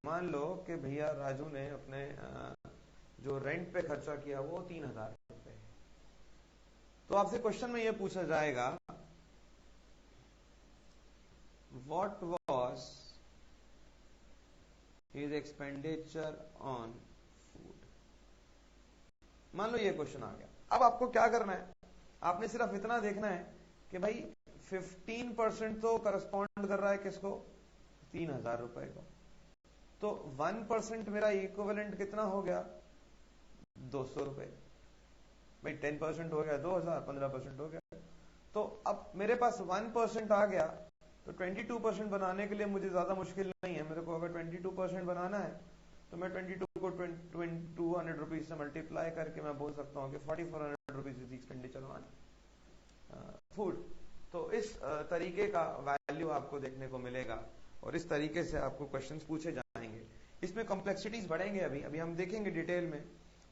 मान लो कि भैया राजू ने अपने जो रेंट पे खर्चा किया वो 3000 रुपए है। तो आपसे क्वेश्चन में यह पूछा जाएगा what was his expenditure on food. मान लो ये क्वेश्चन आ गया। अब आपको क्या करना है, आपने सिर्फ इतना देखना है कि भाई 15% तो करस्पॉन्ड कर रहा है किसको? 3,000 रुपए को। तो 1% मेरा इक्विवेलेंट कितना हो गया? 200 रुपए। भाई 10% हो गया 2,000, 15% हो गया। तो अब मेरे पास 1% आ गया, तो 22% बनाने के लिए मुझे ज्यादा मुश्किल नहीं है। मेरे को अगर 22% बनाना है तो मैं 22 को 200 रुपीज से मल्टीप्लाई करके मैं बोल सकता हूँ कि 4400 rupees is expenditure on food. तो इस तरीके का वैल्यू आपको देखने को मिलेगा और इस तरीके से आपको क्वेश्चंस पूछे जाएंगे। इसमें कॉम्प्लेक्सिटीज बढ़ेंगे। अभी हम देखेंगे डिटेल में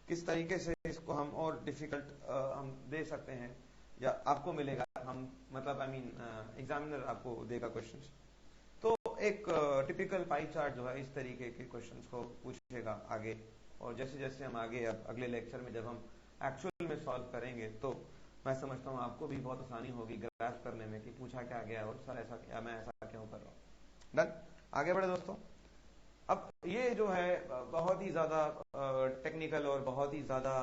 किस तरीके से इसको हम और डिफिकल्ट हम दे सकते हैं या आपको मिलेगा। हम मतलब एग्जामिनर आपको देगा क्वेश्चंस। तो एक टिपिकल पाई चार्ट जो है इस तरीके के क्वेश्चंस को पूछेगा आगे, और जैसे जैसे हम आगे अब अगले लेक्चर में जब हम एक्चुअल में सॉल्व करेंगे तो मैं समझता हूँ आपको भी बहुत आसानी होगी ग्रास्प करने में कि पूछा क्या गया और सर ऐसा या मैं ऐसा क्यों कर रहा हूँ। डन, आगे बढ़े दोस्तों। अब ये जो है बहुत ही ज्यादा टेक्निकल और बहुत ही ज्यादा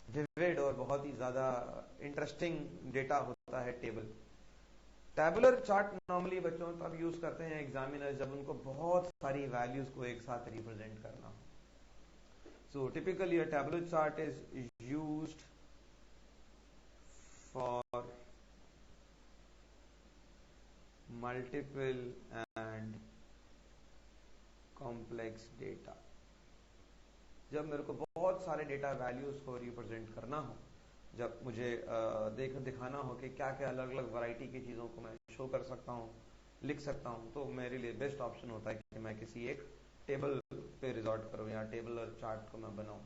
विविड और बहुत ही ज्यादा इंटरेस्टिंग डेटा होता है टेबल। टेबुलर चार्ट नॉर्मली बच्चों तब यूज करते हैं एग्जामिनर जब उनको बहुत सारी वैल्यूज को एक साथ रिप्रेजेंट करना हो। So typically a tabular chart is used for multiple and complex data. जब मेरे को बहुत सारे डेटा वैल्यूज को रिप्रेजेंट करना हो, जब मुझे दिखाना हो कि क्या क्या अलग अलग वैरायटी की चीजों को मैं शो कर सकता हूँ, लिख सकता हूँ, तो मेरे लिए बेस्ट ऑप्शन होता है कि मैं किसी एक टेबल पे रिजॉर्ट करूँ या टेबल और चार्ट को मैं बनाऊँ।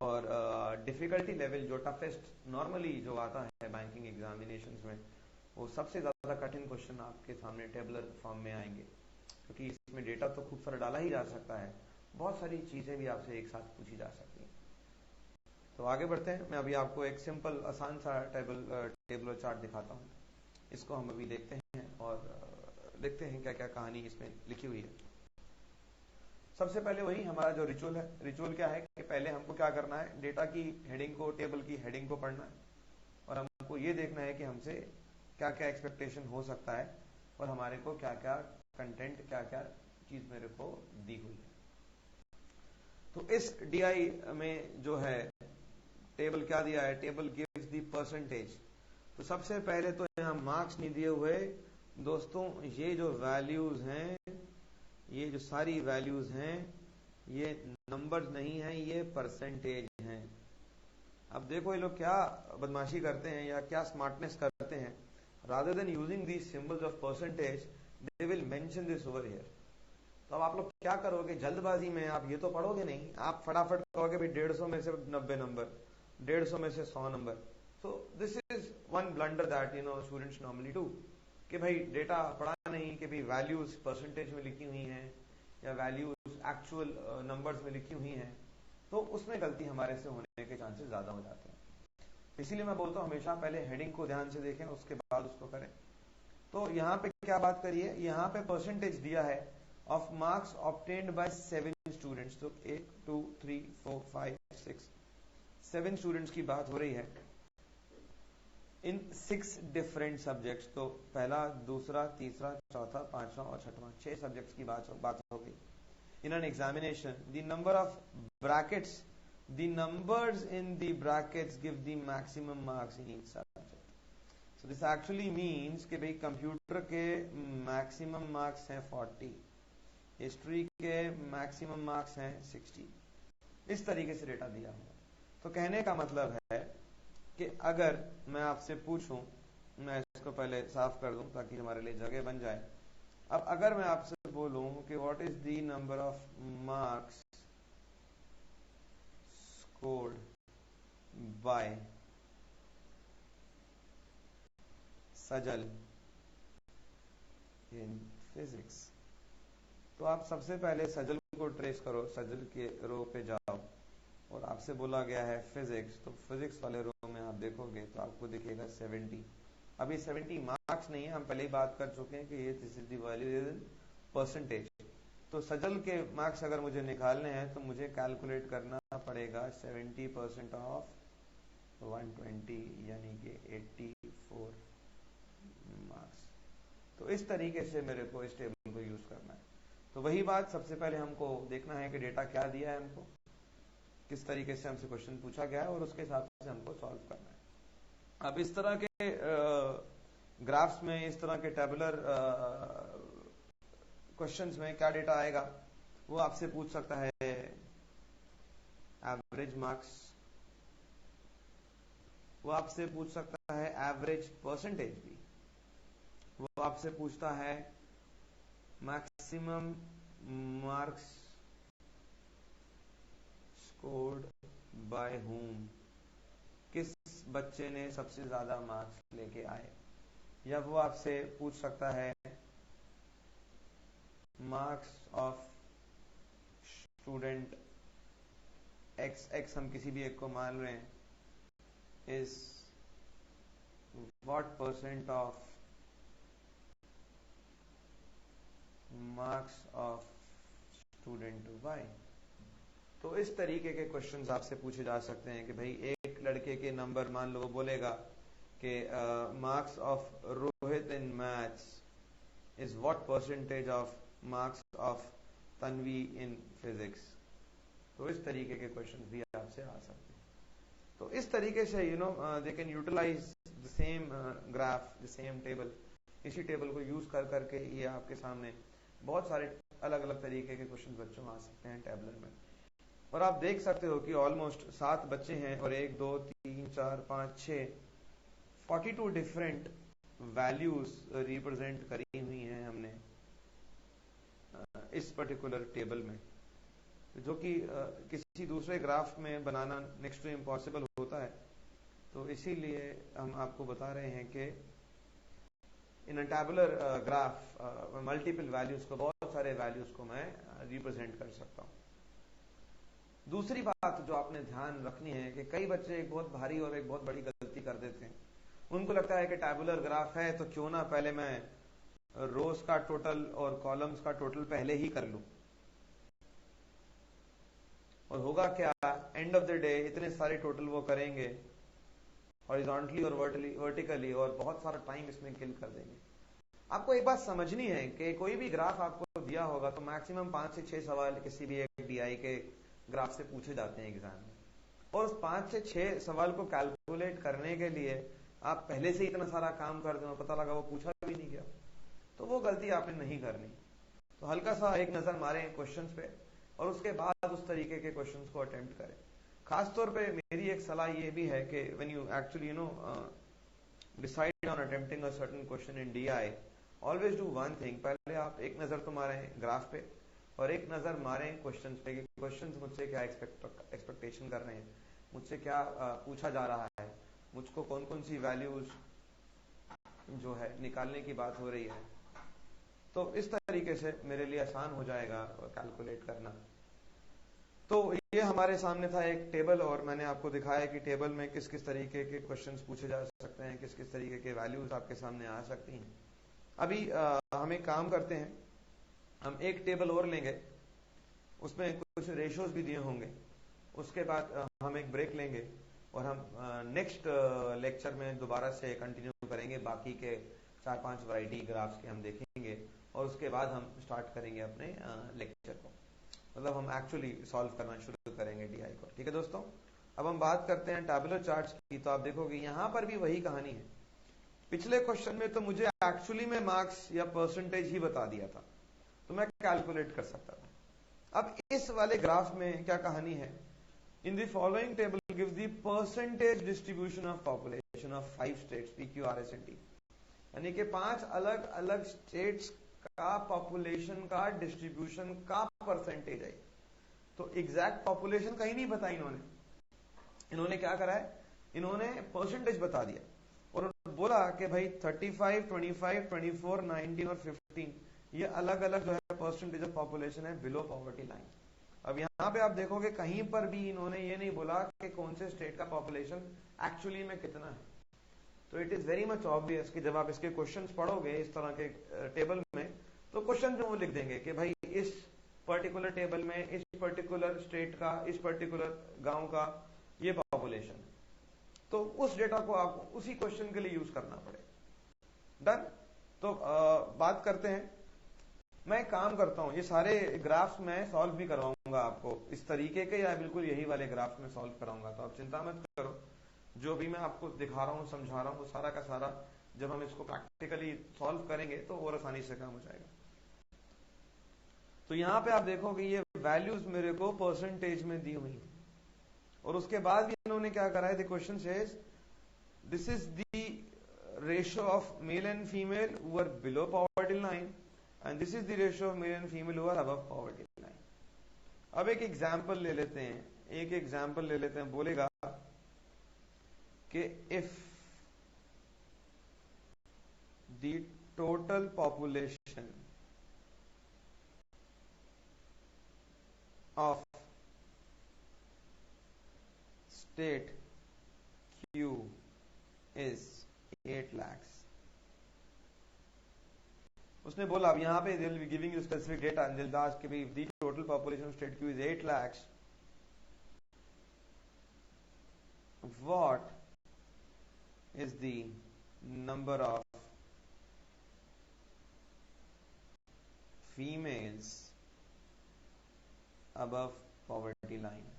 और डिफिकल्टी लेवल जो टफेस्ट नॉर्मली जो आता है बैंकिंग एग्जामिनेशंस में, वो सबसे ज्यादा कठिन क्वेश्चन आपके सामने टेबलर फॉर्म में आएंगे, क्योंकि इसमें डेटा तो खूब सारा डाला ही जा सकता है, बहुत सारी चीजें भी आपसे एक साथ पूछी जा सकती हैं। तो आगे बढ़ते हैं। मैं अभी आपको एक सिंपल आसान सा टेबल और चार्ट दिखाता हूँ। इसको हम अभी देखते हैं और देखते हैं क्या क्या कहानी इसमें लिखी हुई है। सबसे पहले वही हमारा जो रिचुअल है। रिचुअल क्या है कि पहले हमको क्या करना है, डेटा की हेडिंग को, टेबल की हेडिंग को पढ़ना है और हमको ये देखना है कि हमसे क्या क्या एक्सपेक्टेशन हो सकता है और हमारे को क्या क्या कंटेंट, क्या क्या चीज मेरे को दी हुई है। तो इस डीआई में जो है टेबल क्या दिया है, टेबल गिव्स द परसेंटेज। तो सबसे पहले तो यहाँ मार्क्स नहीं दिए हुए दोस्तों, ये जो वैल्यूज हैं, ये जो सारी वैल्यूज हैं, ये नंबर्स नहीं है, ये परसेंटेज हैं। अब देखो ये लोग क्या बदमाशी करते हैं या क्या स्मार्टनेस करते हैं। Rather than using these symbols of percentage they will mention this over here. तो अब आप लोग क्या करोगे, जल्दबाजी में आप ये तो पढ़ोगे नहीं, आप फटाफट कहोगे भाई 150 में से 90 नंबर, 150 में से 100 number. So this is one blunder that students normally do, कि भाई डेटा पढ़ा नहीं कि भाई वैल्यूज परसेंटेज में लिखी हुई हैं या वैल्यूज एक्चुअल नंबर्स में लिखी हुई हैं, तो उसमें गलती हमारे से होने के चांसेस ज्यादा हो जाते हैं। इसीलिए मैं बोलता हूँ हमेशा पहले हेडिंग को ध्यान से देखें, उसके बाद उसको करें। तो यहाँ पे क्या बात करिए, यहाँ पे परसेंटेज दिया है of marks obtained by 7 students। तो 1 2 3 4 5 6 7 स्टूडेंट्स की बात हो रही है इन 6 डिफरेंट सब्जेक्ट्स। तो पहला, दूसरा, तीसरा, चौथा, पांचवा और छठवां, 6 सब्जेक्ट्स की बात हो गई। In an examination the number of brackets, the numbers in the brackets give the maximum marks in each subject. So this actually means कि भाई कंप्यूटर के मैक्सिमम मार्क्स हैं 40, हिस्ट्री के मैक्सिमम मार्क्स हैं 60। इस तरीके से डेटा दिया हुआ। तो कहने का मतलब है कि अगर मैं आपसे पूछूं, मैं इसको पहले साफ कर दूं ताकि हमारे लिए जगह बन जाए। अब अगर मैं आपसे बोलूं कि what is the number of marks scored by Sajal in physics, तो आप सबसे पहले सजल को ट्रेस करो, सजल के रो पे जाओ और आपसे बोला गया है फिजिक्स, तो फिजिक्स वाले रो में आप देखोगे तो आपको दिखेगा 70। अभी 70 मार्क्स नहीं है, हम पहले ही बात कर चुके हैं कि ये this is the value in percentage. तो सजल के मार्क्स अगर मुझे निकालने हैं तो मुझे कैलकुलेट करना पड़ेगा 70% ऑफ 120 यानी कि 84 तो इस तरीके से मेरे को इस टेबल को यूज करना है। तो वही बात, सबसे पहले हमको देखना है कि डेटा क्या दिया है, हमको किस तरीके से हमसे क्वेश्चन पूछा गया है और उसके हिसाब से हमको सॉल्व करना है। अब इस तरह के ग्राफ्स में, इस तरह के टेबुलर क्वेश्चंस में क्या डेटा आएगा, वो आपसे पूछ सकता है एवरेज मार्क्स, वो आपसे पूछ सकता है एवरेज परसेंटेज भी, वो आपसे पूछता है maximum marks scored by home, किस बच्चे ने सबसे ज्यादा मार्क्स लेके आए, या वो आपसे पूछ सकता है मार्क्स ऑफ स्टूडेंट एक्स हम किसी भी एक को मान रहे हैं, is what percent of marks of student Y. तो इस तरीके के क्वेश्चंस आपसे पूछे जा सकते हैं कि भाई एक लड़के के नंबर, मान लो वो बोलेगा कि marks of Rohit in maths is what percentage of marks of Tanvi in physics. तो इस तरीके के क्वेश्चंस भी आपसे आ सकते हैं। तो इस तरीके से they can utilise the same graph, the same table. इसी टेबल को यूज कर करके ये आपके सामने बहुत सारे अलग अलग तरीके के क्वेश्चन बच्चों आ सकते हैं टेबलर में। और आप देख सकते हो कि ऑलमोस्ट 7 बच्चे हैं और 1 2 3 4 5 6 42 डिफरेंट वैल्यूज रिप्रेजेंट करी हुई हैं हमने इस पर्टिकुलर टेबल में, जो कि किसी दूसरे ग्राफ में बनाना नेक्स्ट टू इम्पॉसिबल होता है। तो इसीलिए हम आपको बता रहे हैं कि इन अ टैबुलर ग्राफ मल्टीपल वैल्यूज को, बहुत सारे वैल्यूज को मैं रिप्रेजेंट कर सकता हूं। दूसरी बात जो आपने ध्यान रखनी है कि कई बच्चे एक बहुत भारी और एक बहुत बड़ी गलती कर देते हैं। उनको लगता है कि टैबुलर ग्राफ है तो क्यों ना पहले मैं रोज का टोटल और कॉलम्स का टोटल पहले ही कर लूं, और होगा क्या, एंड ऑफ द डे इतने सारे टोटल वो करेंगे हॉरिजॉन्टली और वर्टिकली, और बहुत सारा टाइम इसमें किल कर देंगे। आपको एक बात समझनी है कि कोई भी ग्राफ आपको दिया होगा तो मैक्सिमम 5 से 6 सवाल किसी भी एक डीआई के ग्राफ से पूछे जाते हैं एग्जाम में, और उस 5 से 6 सवाल को कैलकुलेट करने के लिए आप पहले से इतना सारा काम कर दें और पता लगा वो पूछा भी नहीं गया, तो वो गलती आपने नहीं करनी। तो हल्का सा एक नजर मारें क्वेश्चंस पे और उसके बाद उस तरीके के क्वेश्चंस को अटेम्प्ट करें। खासतौर पे मेरी एक सलाह ये भी है कि when you actually decide on attempting a certain question in DI, always do one thing, पहले आप एक नजर तो मारें ग्राफ पे और एक नजर मारें क्वेश्चंस पे कि क्वेश्चंस मुझसे क्या एक्सपेक्टेशन कर रहे हैं, मुझसे क्या पूछा जा रहा है, मुझको कौन कौन सी वैल्यूज जो है निकालने की बात हो रही है। तो इस तरीके से मेरे लिए आसान हो जाएगा कैलकुलेट करना। तो ये हमारे सामने था एक टेबल, और मैंने आपको दिखाया कि टेबल में किस किस तरीके के क्वेश्चंस पूछे जा सकते हैं, किस किस तरीके के वैल्यूज आपके सामने आ सकती हैं। अभी हम एक काम करते हैं, हम एक टेबल और लेंगे, उसमें कुछ रेशियोज भी दिए होंगे, उसके बाद हम एक ब्रेक लेंगे और हम नेक्स्ट लेक्चर में दोबारा से कंटिन्यू करेंगे, बाकी के 4-5 वैरायटी ग्राफ्स के हम देखेंगे और उसके बाद हम स्टार्ट करेंगे अपने लेक्चर को, मतलब हम एक्चुअली सॉल्व करना शुरू करेंगे डीआई को। ठीक है दोस्तों, अब हम बात करते हैं टैबुलर चार्ट्स की। तो आप देखोगे यहां पर भी वही कहानी है। पिछले क्वेश्चन में तो मुझे एक्चुअली में मार्क्स या परसेंटेज ही बता दिया था, तो मैं कैलकुलेट कर सकता था। अब इस वाले ग्राफ में क्या कहानी है, in the following table gives the percentage distribution of population of 5 states PQRST, यानी कि 5 अलग अलग स्टेट्स का पॉपुलेशन का डिस्ट्रीब्यूशन का परसेंटेज है। तो एग्जैक्ट पॉपुलेशन कहीं नहीं बताई इन्होंने क्या करा है, इन्होंने परसेंटेज बता दिया और बोला कि भाई 35, 25, 24, 19 और 15 ये अलग अलग जो है परसेंटेज ऑफ पॉपुलेशन है बिलो पॉवर्टी लाइन। अब यहाँ पे आप देखोगे कहीं पर भी इन्होंने ये नहीं बोला कि कौन से स्टेट का पॉपुलेशन एक्चुअली में कितना है। तो it is very much obvious कि जब आप इसके क्वेश्चंस पढ़ोगे इस तरह के टेबल में, तो क्वेश्चन जो वो लिख देंगे कि भाई इस पर्टिकुलर टेबल में इस पर्टिकुलर स्टेट का, इस पर्टिकुलर गांव का ये पॉपुलेशन है, तो उस डेटा को आपको उसी क्वेश्चन के लिए यूज करना पड़ेगा। डन। तो बात करते हैं। मैं एक काम करता हूं, ये सारे ग्राफ्स मैं सॉल्व भी करवाऊंगा आपको इस तरीके के, या बिल्कुल यही वाले ग्राफ्स में सॉल्व कराऊंगा, तो आप चिंता मत करो। जो भी मैं आपको दिखा रहा हूँ, समझा रहा हूँ, वो सारा का सारा जब हम इसको प्रैक्टिकली सॉल्व करेंगे तो और आसानी से काम हो जाएगा। तो यहाँ पे आप देखोगे ये वैल्यूज मेरे को परसेंटेज में दी हुई, और उसके बाद भी इन्होंने क्या करा है, the question says this is the ratio of male and female who are below poverty line and this is the ratio of male and female who are above poverty line. अब एक एग्जाम्पल ले लेते हैं, बोलेगा कि if the total population of state Q is 8 lakhs। उसने बोला, अब यहाँ पे they will be giving you specific data and they'll ask if the total population of state Q is 8 lakhs, what is the number of females above poverty line।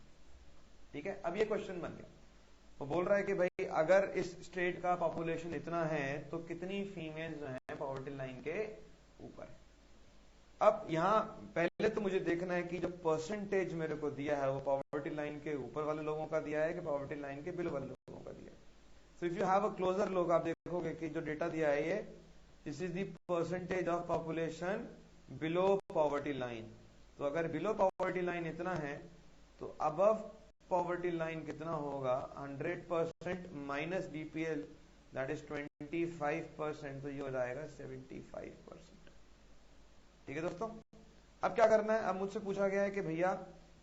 ठीक है, अब ये क्वेश्चन बन गया। वो बोल रहा है कि भाई अगर इस स्टेट का पॉपुलेशन इतना है तो कितनी फीमेल जो है पॉवर्टी लाइन के ऊपर है। अब यहाँ पहले तो मुझे देखना है कि जो परसेंटेज मेरे को दिया है वो पॉवर्टी लाइन के ऊपर वाले लोगों का दिया है कि पॉवर्टी लाइन के बिलो वाले लोगों का दिया है। So if you have a closure look, आप देखोगे कि जो डेटा दिया है ये this is the percentage of population below poverty line. तो अगर बिलो पॉवर्टी लाइन इतना है तो अबव पॉवर्टी लाइन कितना होगा, 100% माइनस बीपीएल दैट इज 25%, तो ये हो जाएगा 75%। ठीक है दोस्तों, अब क्या करना है, अब मुझसे पूछा गया है कि भैया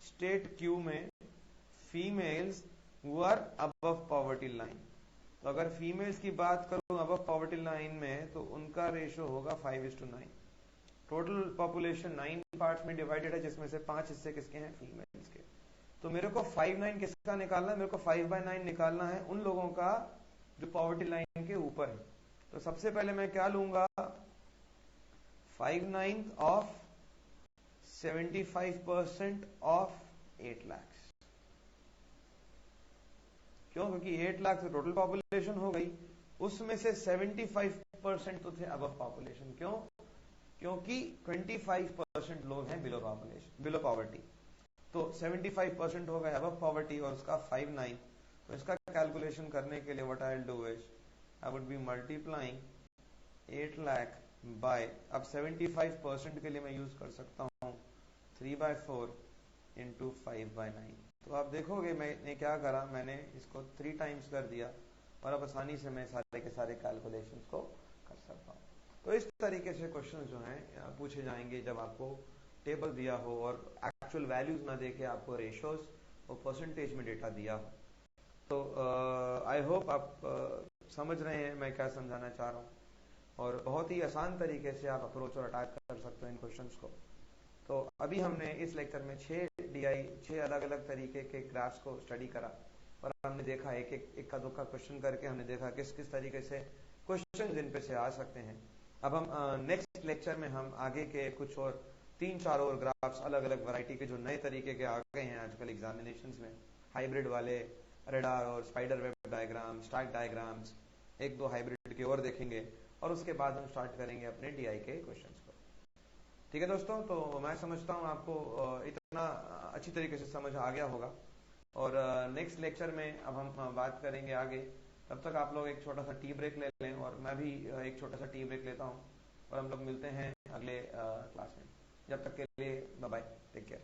स्टेट क्यू में females who are above poverty line, तो अगर फीमेल्स की बात करूं अबव पॉवर्टी लाइन में तो उनका रेशो होगा 5:9। टोटल पॉपुलेशन 9 पार्ट्स में डिवाइडेड है, जिसमें से 5 हिस्से किसके हैं, फीमेल्स के। तो मेरे को 5/9 किसका निकालना है, मेरे को 5/9 निकालना है उन लोगों का जो पॉवर्टी लाइन के ऊपर है। तो सबसे पहले मैं क्या लूंगा, 5/9 ऑफ 75% ऑफ 8 लाख। क्यों, क्योंकि 8 लाख तो टोटल पॉपुलेशन हो गई, उसमें से 75% तो थे अबव पॉपुलेशन। क्यों, क्योंकि 25% लोग हैं बिलो पॉपुलेशन, बिलो पॉवर्टी, तो 75% हो गए अबव पॉवर्टी और उसका 5/9। तो इसका कैलकुलेशन करने के लिए what I will do is I would be multiplying 8 lakh by, अब 75% के लिए मैं यूज कर सकता हूँ 3/4 इंटू 5/9। तो आप देखोगे मैंने क्या करा, मैंने इसको 3 टाइम्स कर दिया और अब आसानी से मैं सारे के सारे कैलकुलेशंस को कर सकता हूँ। तो इस तरीके से क्वेश्चन जो हैं पूछे जाएंगे जब आपको टेबल दिया हो और एक्चुअल वैल्यूज ना देके आपको रेशोज और परसेंटेज में डेटा दिया हो। तो आई होप आप समझ रहे हैं मैं क्या समझाना चाह रहा हूँ, और बहुत ही आसान तरीके से आप अप्रोच और अटैक कर सकते हैं इन क्वेश्चंस को। तो अभी हमने इस लेक्चर में 6 अलग अलग तरीके के ग्राफ्स को स्टडी करा और हमने देखा एक का दुक्का क्वेश्चन करके हमने देखा किस किस तरीके से क्वेश्चन इन पे से आ सकते हैं। अब हम नेक्स्ट लेक्चर में हम आगे के कुछ और 3-4 और ग्राफ्स अलग अलग वैरायटी के जो नए तरीके के आ गए हैं आजकल एग्जामिनेशंस में, हाइब्रिड वाले, रेडार और spider web diagram, stack diagrams, 1-2 hybrid के और देखेंगे और उसके बाद हम स्टार्ट करेंगे अपने डीआई के क्वेश्चंस को। ठीक है दोस्तों, तो मैं समझता हूँ आपको इतना अच्छी तरीके से समझ आ गया होगा, और नेक्स्ट लेक्चर में अब हम बात करेंगे आगे। तब तक आप लोग एक छोटा सा टी ब्रेक ले लें और मैं भी एक छोटा सा टी ब्रेक लेता हूँ और हम लोग मिलते हैं अगले क्लास में। जब तक के लिए बाय बाय, टेक केयर।